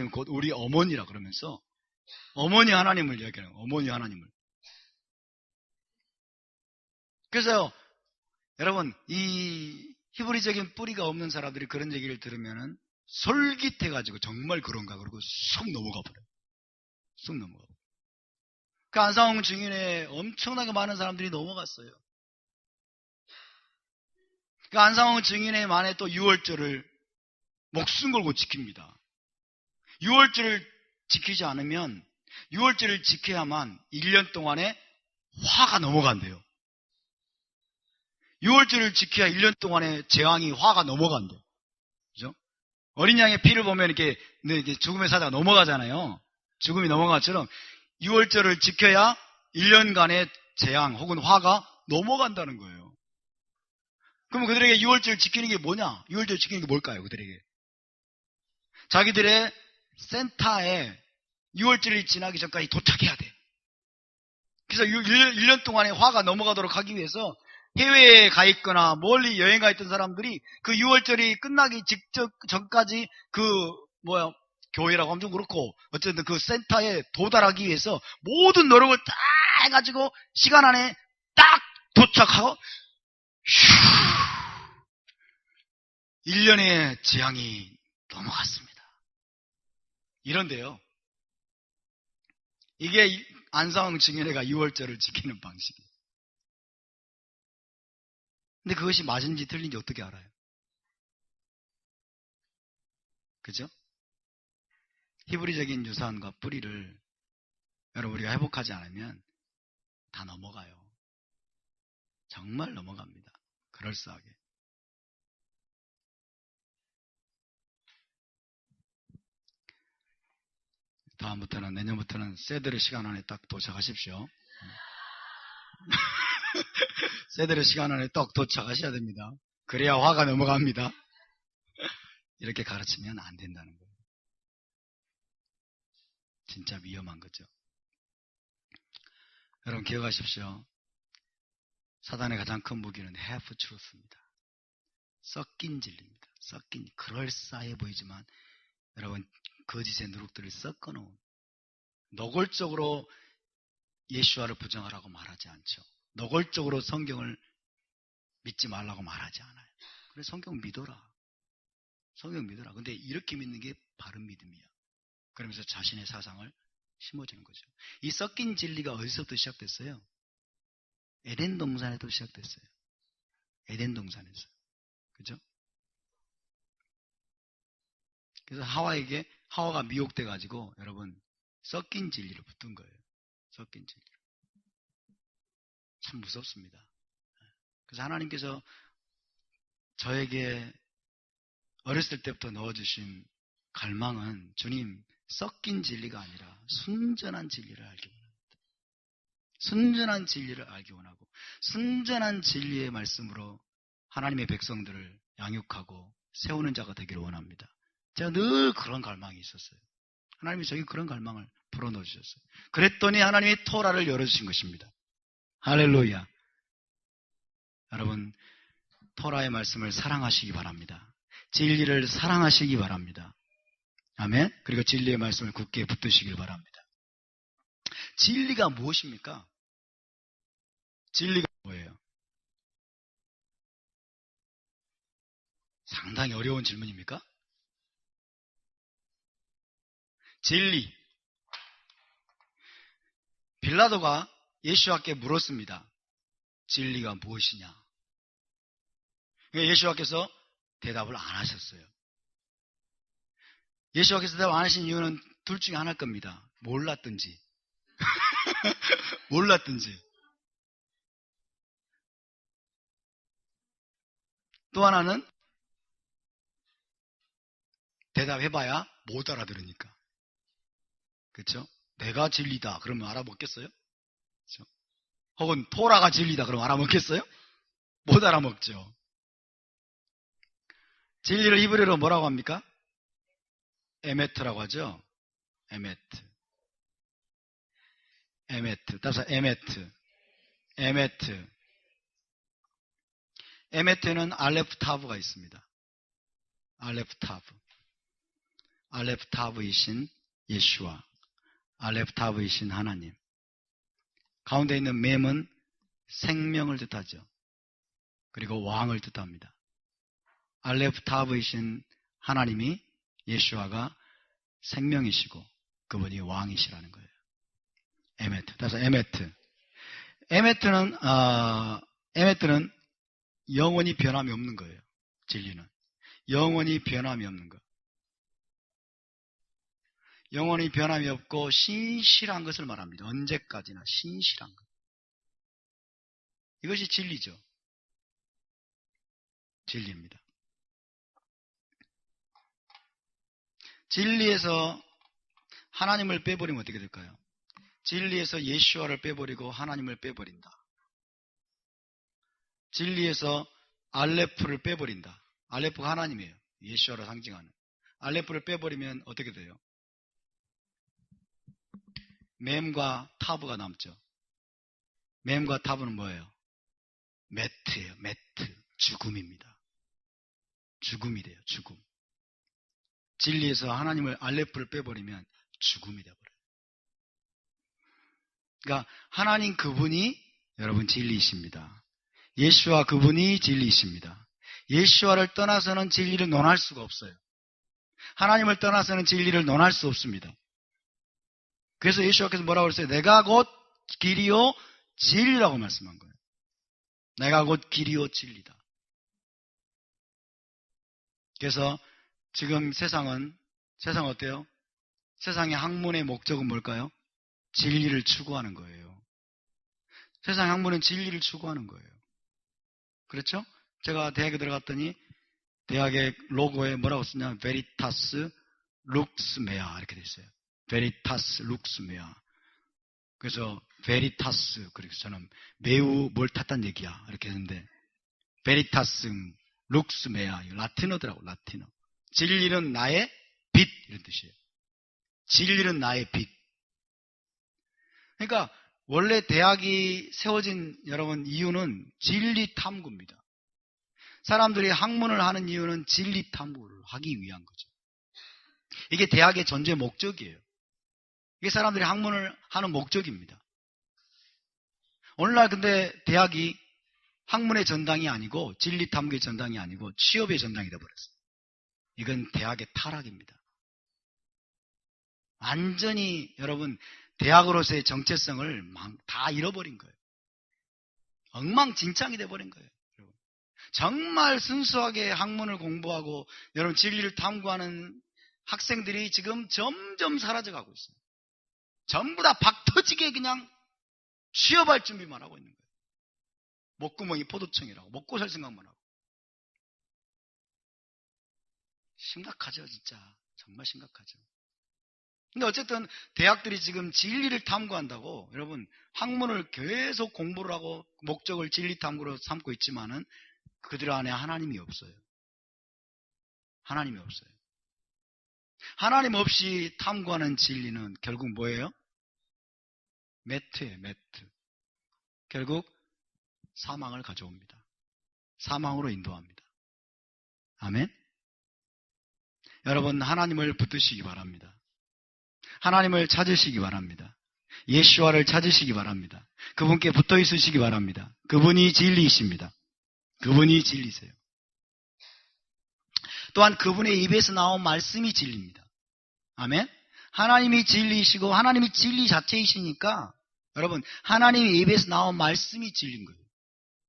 곧 우리 어머니라 그러면서 어머니 하나님을 이야기하는 거예요. 어머니 하나님을. 그래서 여러분, 이 히브리적인 뿌리가 없는 사람들이 그런 얘기를 들으면은 솔깃해가지고 정말 그런가 그러고 쑥 넘어가 버려요. 쑥 넘어가 버려요. 그 안상홍 증인에 엄청나게 많은 사람들이 넘어갔어요. 그 안상홍 증인의 만에 또 6월절을 목숨 걸고 지킵니다. 6월절을 지키지 않으면 6월절을 지켜야만 1년 동안에 화가 넘어간대요. 6월절을 지켜야 1년 동안에 재앙이 화가 넘어간대요. 그죠? 어린 양의 피를 보면 이렇게 죽음의 사자가 넘어가잖아요. 죽음이 넘어간 것처럼 6월절을 지켜야 1년간의 재앙 혹은 화가 넘어간다는 거예요. 그럼 그들에게 6월절 지키는 게 뭐냐? 6월절 지키는 게 뭘까요? 그들에게 자기들의 센터에 6월절이 지나기 전까지 도착해야 돼. 그래서 1년 동안의 화가 넘어가도록 하기 위해서 해외에 가 있거나 멀리 여행 가 있던 사람들이 그 6월절이 끝나기 직접 전까지 교회라고 하면 좀 그렇고 어쨌든 그 센터에 도달하기 위해서 모든 노력을 다 해가지고 시간 안에 딱 도착하고 1년의 재앙이 넘어갔습니다. 이런데요. 이게 안상홍 증인회가 6월절을 지키는 방식이에요. 근데 그것이 맞은지 틀린지 어떻게 알아요? 그죠? 히브리적인 유산과 뿌리를 여러분 우리가 회복하지 않으면 다 넘어가요. 정말 넘어갑니다. 그럴싸하게. 다음부터는 내년부터는 세드르 시간 안에 딱 도착하십시오. 세드르 시간 안에 딱 도착하셔야 됩니다. 그래야 화가 넘어갑니다. 이렇게 가르치면 안 된다는 거예요. 진짜 위험한 거죠. 여러분 기억하십시오. 사단의 가장 큰 무기는 half truth입니다. 섞인 진리입니다. 그럴싸해 보이지만 여러분 거짓의 누룩들을 섞어놓은 노골적으로 예수와를 부정하라고 말하지 않죠. 노골적으로 성경을 믿지 말라고 말하지 않아요. 그래 성경 믿어라. 근데 이렇게 믿는 게 바른 믿음이야. 그러면서 자신의 사상을 심어주는 거죠. 이 섞인 진리가 어디서부터 시작됐어요? 에덴 동산에도 시작됐어요. 에덴 동산에서. 그죠? 그래서 하와가 미혹돼가지고 여러분 섞인 진리로 붙은 거예요. 섞인 진리로. 참 무섭습니다. 그래서 하나님께서 저에게 어렸을 때부터 넣어주신 갈망은 주님 섞인 진리가 아니라 순전한 진리를 알기 원합니다. 순전한 진리를 알기 원하고 순전한 진리의 말씀으로 하나님의 백성들을 양육하고 세우는 자가 되기를 원합니다. 제가 늘 그런 갈망이 있었어요. 하나님이 저에게 그런 갈망을 불어넣어 주셨어요. 그랬더니 하나님이 토라를 열어주신 것입니다. 할렐루야. 여러분 토라의 말씀을 사랑하시기 바랍니다. 진리를 사랑하시기 바랍니다. 아멘. 그리고 진리의 말씀을 굳게 붙드시길 바랍니다. 진리가 무엇입니까? 진리가 뭐예요? 상당히 어려운 질문입니까? 진리. 빌라도가 예수와께 물었습니다. 진리가 무엇이냐? 예수와께서 대답을 안 하셨어요. 예수와께서 대답 안 하신 이유는 둘 중에 하나일 겁니다. 몰랐든지. 몰랐든지. 또 하나는 대답해봐야 못 알아들으니까. 그렇죠? 내가 진리다. 그러면 알아먹겠어요? 그렇죠? 혹은 토라가 진리다. 그러면 알아먹겠어요? 못 알아먹죠. 진리를 히브리어로 뭐라고 합니까? 에메트라고 하죠. 에메트. 에메트. 따라서 에메트. 에메트. 에메트는 알레프 타브가 있습니다. 알레프 타브. 알레프 타브이신 예수와 알레프 타브이신 하나님. 가운데 있는 mem은 생명을 뜻하죠. 그리고 왕을 뜻합니다. 알레프 타브이신 하나님이 예수와가 생명이시고 그분이 왕이시라는 거예요. 에메트. 따라서 에메트. 에메트는 영원히 변함이 없는 거예요. 진리는. 영원히 변함이 없는 것. 영원히 변함이 없고 신실한 것을 말합니다. 언제까지나 신실한 것. 이것이 진리죠. 진리입니다. 진리에서 하나님을 빼버리면 어떻게 될까요? 진리에서 예수와를 빼버리고 하나님을 빼버린다. 진리에서 알레프를 빼버린다. 알레프가 하나님이에요. 예수와를 상징하는. 알레프를 빼버리면 어떻게 돼요? mem과 타브가 남죠. mem과 타브는 뭐예요? 매트예요. 매트. 죽음입니다. 죽음이 돼요. 죽음. 진리에서 하나님을 알레프를 빼버리면 죽음이 돼버려요. 그러니까 하나님 그분이 여러분 진리이십니다. 예수와 그분이 진리이십니다. 예수와를 떠나서는 진리를 논할 수가 없어요. 하나님을 떠나서는 진리를 논할 수 없습니다. 그래서 예수와께서 뭐라고 그랬어요? 내가 곧 길이요 진리라고 말씀한 거예요. 내가 곧 길이요 진리다. 그래서 지금 세상은 어때요? 세상의 학문의 목적은 뭘까요? 진리를 추구하는 거예요. 세상 학문은 진리를 추구하는 거예요. 그렇죠? 제가 대학에 들어갔더니 대학의 로고에 뭐라고 쓰냐? 베리타스 룩스 메아 이렇게 돼 있어요. 베리타스 룩스 메아. 그래서 베리타스 그래서 저는 매우 뭘 탔단 얘기야 이렇게 했는데 베리타스 룩스 메아 라틴어더라고. 라틴어. 진리는 나의 빛 이런 뜻이에요. 진리는 나의 빛. 그러니까 원래 대학이 세워진 여러분 이유는 진리 탐구입니다. 사람들이 학문을 하는 이유는 진리 탐구를 하기 위한 거죠. 이게 대학의 전제 목적이에요. 이게 사람들이 학문을 하는 목적입니다. 오늘날 근데 대학이 학문의 전당이 아니고 진리 탐구의 전당이 아니고 취업의 전당이 되어버렸어요. 이건 대학의 타락입니다. 완전히 여러분 대학으로서의 정체성을 다 잃어버린 거예요. 엉망진창이 돼버린 거예요. 여러분. 정말 순수하게 학문을 공부하고 여러분 진리를 탐구하는 학생들이 지금 점점 사라져가고 있어요. 전부 다 박터지게 그냥 취업할 준비만 하고 있는 거예요. 목구멍이 포도청이라고 먹고 살 생각만 하고. 심각하죠 진짜. 정말 심각하죠. 근데 어쨌든 대학들이 지금 진리를 탐구한다고 여러분 학문을 계속 공부를 하고 목적을 진리 탐구로 삼고 있지만은 그들 안에 하나님이 없어요. 하나님이 없어요. 하나님 없이 탐구하는 진리는 결국 뭐예요? 매트예요. 매트. 결국 사망을 가져옵니다. 사망으로 인도합니다. 아멘. 여러분 하나님을 붙드시기 바랍니다. 하나님을 찾으시기 바랍니다. 예수와를 찾으시기 바랍니다. 그분께 붙어 있으시기 바랍니다. 그분이 진리이십니다. 그분이 진리세요. 또한 그분의 입에서 나온 말씀이 진리입니다. 아멘. 하나님이 진리이시고 하나님이 진리 자체이시니까 여러분 하나님의 입에서 나온 말씀이 진리인 거예요.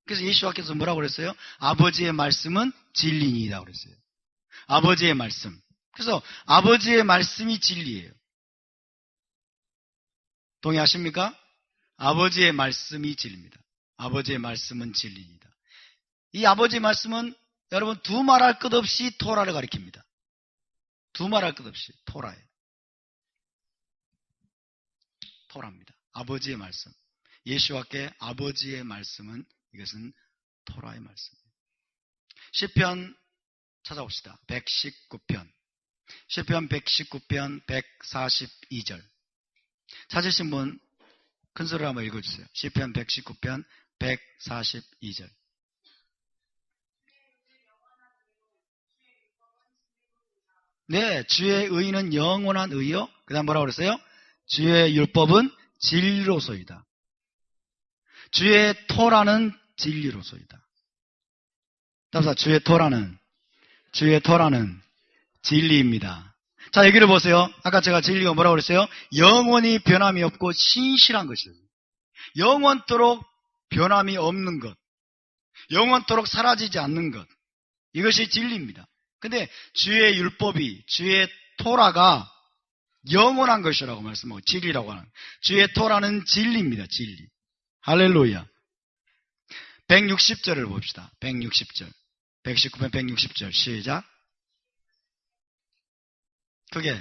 그래서 예수와께서 뭐라고 그랬어요? 아버지의 말씀은 진리니이다 그랬어요. 아버지의 말씀. 그래서 아버지의 말씀이 진리예요. 동의하십니까? 아버지의 말씀이 진리입니다. 아버지의 말씀은 진리입니다. 이 아버지의 말씀은 여러분 두말할 것 없이 토라를 가리킵니다. 두말할 것 없이 토라예요. 토라입니다. 아버지의 말씀. 예수와께 아버지의 말씀은 이것은 토라의 말씀이에요. 시편 찾아봅시다. 119편. 시편 119편 142절. 찾으신 분 큰 소리로 한번 읽어주세요. 시편 119편 142절. 네, 주의 의는 영원한 의요. 그 다음 뭐라고 그랬어요? 주의 율법은 진리로소이다. 주의 토라는 진리로소이다. 따라서 주의 토라는 진리입니다. 자, 여기를 보세요. 아까 제가 진리가 뭐라고 그랬어요? 영원히 변함이 없고 신실한 것이에요. 영원토록 변함이 없는 것. 영원토록 사라지지 않는 것. 이것이 진리입니다. 근데 주의 율법이, 주의 토라가 영원한 것이라고 말씀하고 진리라고 하는. 주의 토라는 진리입니다. 진리. 할렐루야. 160절을 봅시다. 160절. 119편 160절. 시작. 그게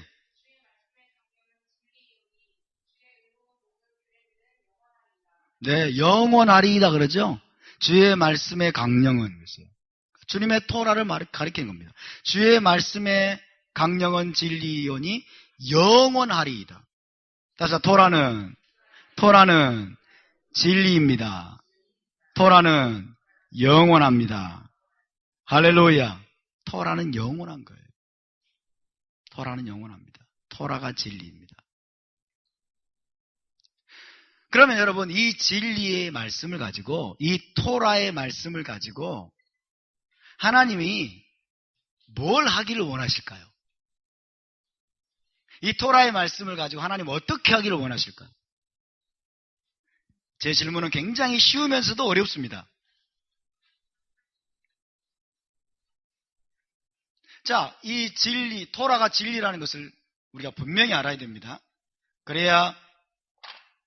네, 영원하리이다 그러죠. 주의 말씀의 강령은 그랬어요. 주님의 토라를 가리키는 겁니다. 주의 말씀의 강령은 진리이오니 영원하리이다. 따라서 토라는 진리입니다. 토라는 영원합니다. 할렐루야. 토라는 영원한 거예요. 토라는 영원합니다. 토라가 진리입니다. 그러면 여러분 이 진리의 말씀을 가지고 이 토라의 말씀을 가지고 하나님이 뭘 하기를 원하실까요? 이 토라의 말씀을 가지고 하나님 어떻게 하기를 원하실까요? 제 질문은 굉장히 쉬우면서도 어렵습니다. 자, 이 진리, 토라가 진리라는 것을 우리가 분명히 알아야 됩니다. 그래야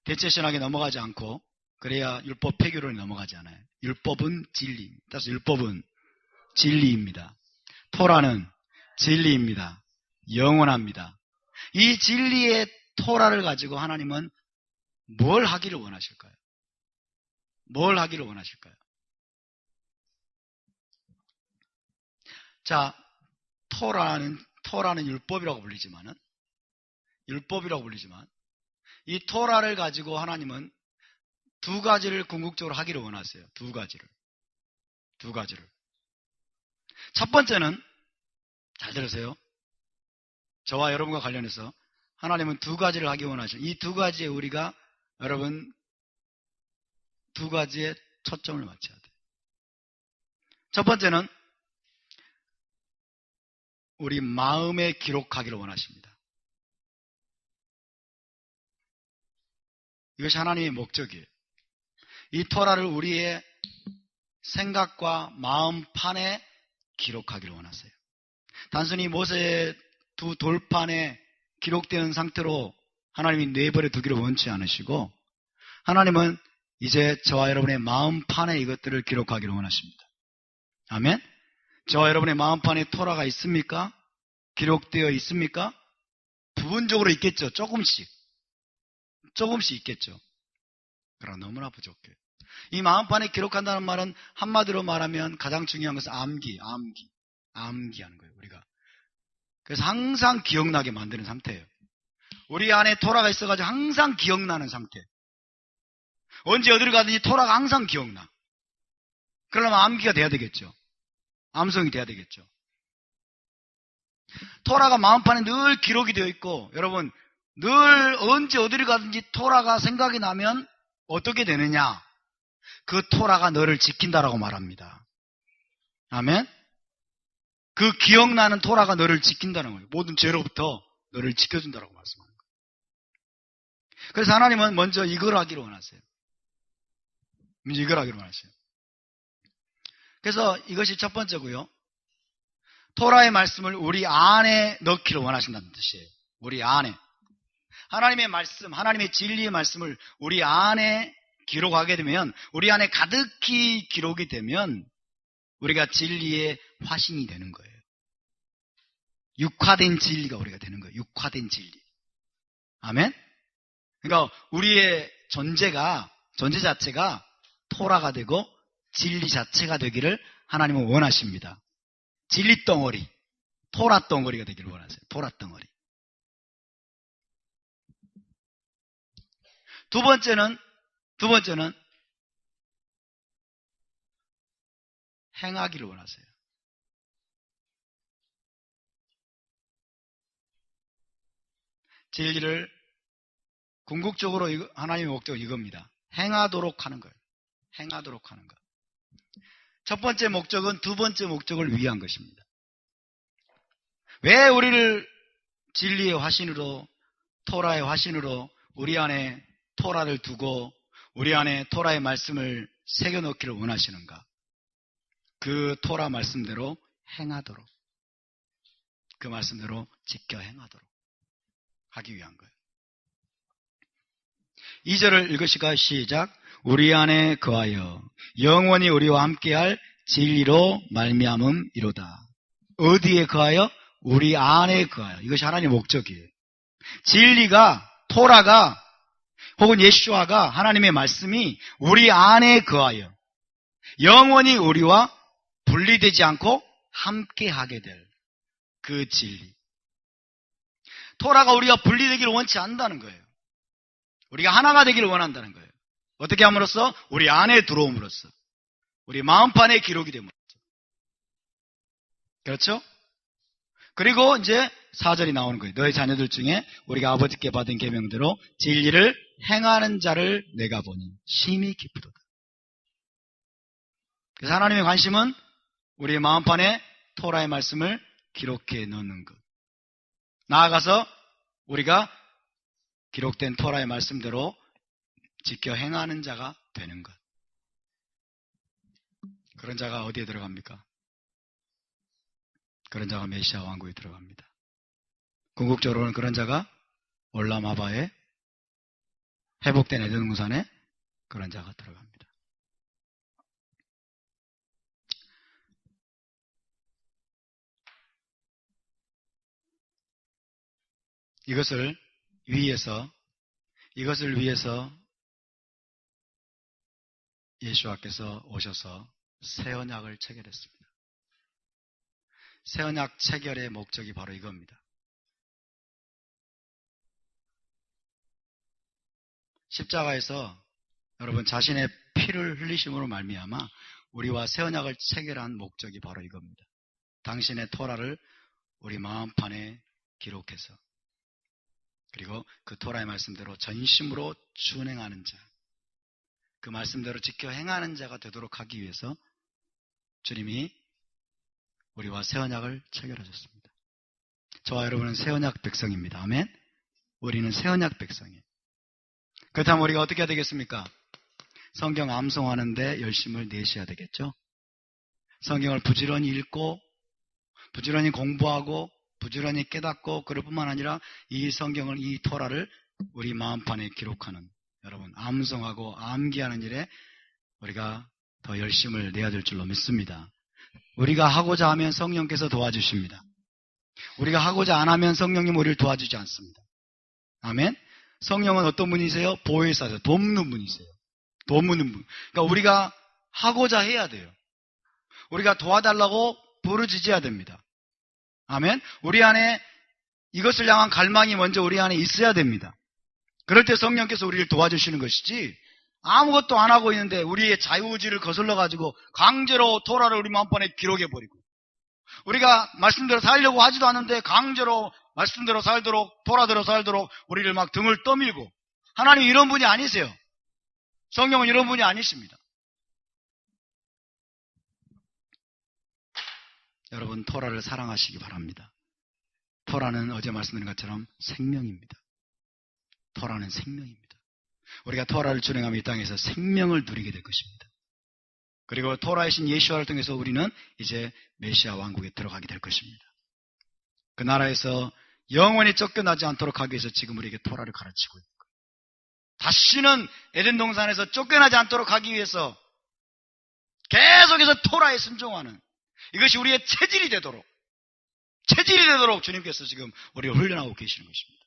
대체신학에 넘어가지 않고 그래야 율법 폐교로 넘어가지 않아요. 율법은 진리. 따라서 율법은 진리입니다. 토라는 진리입니다. 영원합니다. 이 진리의 토라를 가지고 하나님은 뭘 하기를 원하실까요? 뭘 하기를 원하실까요? 자, 토라는 율법이라고 불리지만 이 토라를 가지고 하나님은 두 가지를 궁극적으로 하기를 원하세요. 두 가지를. 첫 번째는 잘 들으세요. 저와 여러분과 관련해서 하나님은 두 가지를 하기 원하시죠. 이 두 가지에 우리가 여러분 두 가지에 초점을 맞춰야 돼요. 첫 번째는 우리 마음에 기록하기를 원하십니다. 이것이 하나님의 목적이에요. 이 토라를 우리의 생각과 마음판에 기록하기를 원하세요. 단순히 모세의 두 돌판에 기록된 상태로 하나님이 내버려 두기를 원치 않으시고 하나님은 이제 저와 여러분의 마음판에 이것들을 기록하기를 원하십니다. 아멘? 저와 여러분의 마음판에 토라가 있습니까? 기록되어 있습니까? 부분적으로 있겠죠. 조금씩 있겠죠. 그러나 너무나 부족해요. 이 마음판에 기록한다는 말은 한마디로 말하면 가장 중요한 것은 암기하는 거예요. 우리가. 그래서 항상 기억나게 만드는 상태예요. 우리 안에 토라가 있어가지고 항상 기억나는 상태. 언제 어디를 가든지 토라가 항상 기억나. 그러려면 암기가 돼야 되겠죠. 암송이 돼야 되겠죠. 토라가 마음판에 늘 기록이 되어 있고 여러분 늘 언제 어디를 가든지 토라가 생각이 나면 어떻게 되느냐? 그 토라가 너를 지킨다라고 말합니다. 아멘? 그 기억나는 토라가 너를 지킨다는 거예요. 모든 죄로부터 너를 지켜준다라고 말씀합니다. 그래서 하나님은 먼저 이걸 하기를 원하세요. 먼저 이걸 하기를 원하세요. 그래서 이것이 첫 번째고요. 토라의 말씀을 우리 안에 넣기를 원하신다는 뜻이에요. 우리 안에. 하나님의 말씀, 하나님의 진리의 말씀을 우리 안에 기록하게 되면, 우리 안에 가득히 기록이 되면 우리가 진리의 화신이 되는 거예요. 육화된 진리가 우리가 되는 거예요. 육화된 진리. 아멘? 그러니까 우리의 존재 자체가 토라가 되고 진리 자체가 되기를 하나님은 원하십니다. 진리 덩어리, 토라 덩어리가 되기를 원하세요. 토라 덩어리. 두 번째는 행하기를 원하세요. 진리를 궁극적으로 하나님의 목적은 이겁니다. 행하도록 하는 거예요. 행하도록 하는 것. 첫 번째 목적은 두 번째 목적을 위한 것입니다. 왜 우리를 진리의 화신으로, 토라의 화신으로 우리 안에 토라를 두고 우리 안에 토라의 말씀을 새겨넣기를 원하시는가? 그 토라 말씀대로 행하도록, 그 말씀대로 지켜 행하도록 하기 위한 거예요. 2절을 읽으실까요? 시작. 우리 안에 거하여 영원히 우리와 함께할 진리로 말미암음이로다. 어디에 거하여? 우리 안에 거하여. 이것이 하나님의 목적이에요. 진리가, 토라가, 혹은 예수아가, 하나님의 말씀이 우리 안에 거하여 영원히 우리와 분리되지 않고 함께하게 될 그 진리. 토라가 우리가 분리되기를 원치 않는다는 거예요. 우리가 하나가 되기를 원한다는 거예요. 어떻게 함으로써? 우리 안에 들어옴으로써. 우리 마음판에 기록이 됨으로써. 그렇죠? 그리고 이제 4절이 나오는 거예요. 너희 자녀들 중에 우리가 아버지께 받은 계명대로 진리를 행하는 자를 내가 보니 심히 기쁘도다. 그래서 하나님의 관심은 우리의 마음판에 토라의 말씀을 기록해 넣는 것. 나아가서 우리가 기록된 토라의 말씀대로 지켜 행하는 자가 되는 것. 그런 자가 어디에 들어갑니까? 그런 자가 메시아 왕국에 들어갑니다. 궁극적으로는 그런 자가 올라마바에 회복된 에덴 동산에 그런 자가 들어갑니다. 이것을 위해서 예수와께서 오셔서 새 언약을 체결했습니다. 새 언약 체결의 목적이 바로 이겁니다. 십자가에서 여러분 자신의 피를 흘리심으로 말미암아 우리와 새 언약을 체결한 목적이 바로 이겁니다. 당신의 토라를 우리 마음판에 기록해서, 그리고 그 토라의 말씀대로 전심으로 준행하는 자, 그 말씀대로 지켜 행하는 자가 되도록 하기 위해서 주님이 우리와 새 언약을 체결하셨습니다. 저와 여러분은 새 언약 백성입니다. 아멘. 우리는 새 언약 백성이에요. 그렇다면 우리가 어떻게 해야 되겠습니까? 성경 암송하는데 열심을 내셔야 되겠죠. 성경을 부지런히 읽고 부지런히 공부하고 부지런히 깨닫고, 그럴 뿐만 아니라 이 성경을, 이 토라를 우리 마음판에 기록하는, 여러분 암송하고 암기하는 일에 우리가 더 열심을 내야 될 줄로 믿습니다. 우리가 하고자 하면 성령께서 도와주십니다. 우리가 하고자 안 하면 성령님 우리를 도와주지 않습니다. 아멘. 성령은 어떤 분이세요? 보혜사죠. 돕는 분이세요. 돕는 분. 그러니까 우리가 하고자 해야 돼요. 우리가 도와달라고 부르짖어야 됩니다. 아멘. 우리 안에 이것을 향한 갈망이 먼저 우리 안에 있어야 됩니다. 그럴 때 성령께서 우리를 도와주시는 것이지, 아무것도 안 하고 있는데 우리의 자유의지를 거슬러 가지고 강제로 토라를 우리 마음판에 기록해버리고, 우리가 말씀대로 살려고 하지도 않는데 강제로 말씀대로 살도록, 토라대로 살도록 우리를 막 등을 떠밀고, 하나님 이런 분이 아니세요. 성령은 이런 분이 아니십니다. 여러분, 토라를 사랑하시기 바랍니다. 토라는 어제 말씀드린 것처럼 생명입니다. 토라는 생명입니다. 우리가 토라를 준행하며 이 땅에서 생명을 누리게 될 것입니다. 그리고 토라의 신 예수와를 통해서 우리는 이제 메시아 왕국에 들어가게 될 것입니다. 그 나라에서 영원히 쫓겨나지 않도록 하기 위해서 지금 우리에게 토라를 가르치고 있는 거예요. 다시는 에덴 동산에서 쫓겨나지 않도록 하기 위해서 계속해서 토라에 순종하는, 이것이 우리의 체질이 되도록 주님께서 지금 우리를 훈련하고 계시는 것입니다.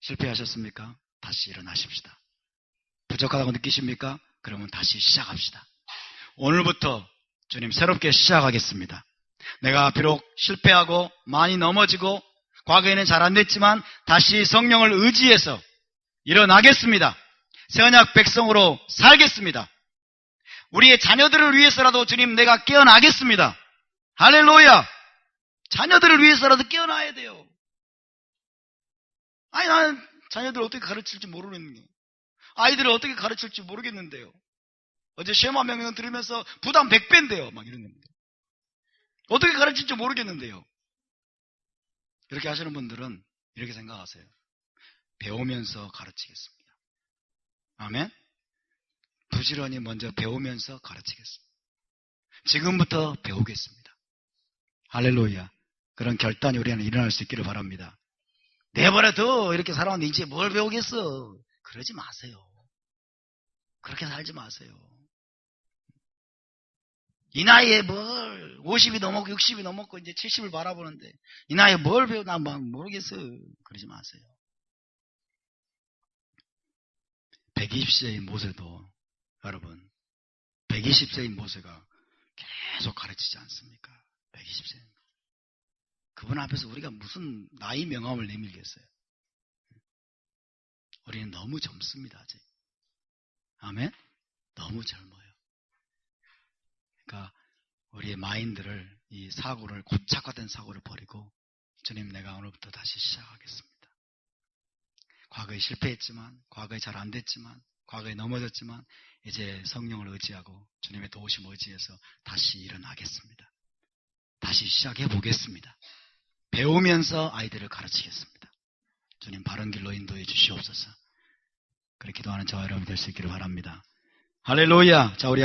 실패하셨습니까? 다시 일어나십시다. 부족하다고 느끼십니까? 그러면 다시 시작합시다. 오늘부터 주님 새롭게 시작하겠습니다. 내가 비록 실패하고 많이 넘어지고 과거에는 잘 안 됐지만 다시 성령을 의지해서 일어나겠습니다. 새언약 백성으로 살겠습니다. 우리의 자녀들을 위해서라도 주님 내가 깨어나겠습니다. 할렐루야! 자녀들을 위해서라도 깨어나야 돼요. 아니, 나는 자녀들을 어떻게 가르칠지 모르겠는데, 아이들을 어떻게 가르칠지 모르겠는데요. 어제 쉐마 명령 들으면서 부담 100배인데요. 막 이런 겁니다. 어떻게 가르칠지 모르겠는데요. 이렇게 하시는 분들은 이렇게 생각하세요. 배우면서 가르치겠습니다. 아멘? 부지런히 먼저 배우면서 가르치겠습니다. 지금부터 배우겠습니다. 할렐루야. 그런 결단이 우리 안에 일어날 수 있기를 바랍니다. 내버려둬 이렇게 살아왔는데 이제 뭘 배우겠어. 그러지 마세요. 그렇게 살지 마세요. 이 나이에 뭘 50이 넘었고 60이 넘었고 이제 70을 바라보는데 이 나이에 뭘 배우, 나 모르겠어요. 그러지 마세요. 120세의 모세도, 여러분 120세의 모세가 계속 가르치지 않습니까? 120세. 그분 앞에서 우리가 무슨 나이 명함을 내밀겠어요? 우리는 너무 젊습니다, 아직. 아멘? 너무 젊어요. 그러니까 우리의 마인드를, 이 사고를, 고착화된 사고를 버리고 주님 내가 오늘부터 다시 시작하겠습니다. 과거에 실패했지만, 과거에 잘 안 됐지만, 과거에 넘어졌지만 이제 성령을 의지하고 주님의 도우심 의지해서 다시 일어나겠습니다. 다시 시작해 보겠습니다. 배우면서 아이들을 가르치겠습니다. 주님 바른 길로 인도해 주시옵소서. 그렇게 기도하는 저와 여러분이 될 수 있기를 바랍니다. 할렐루야. 자, 우리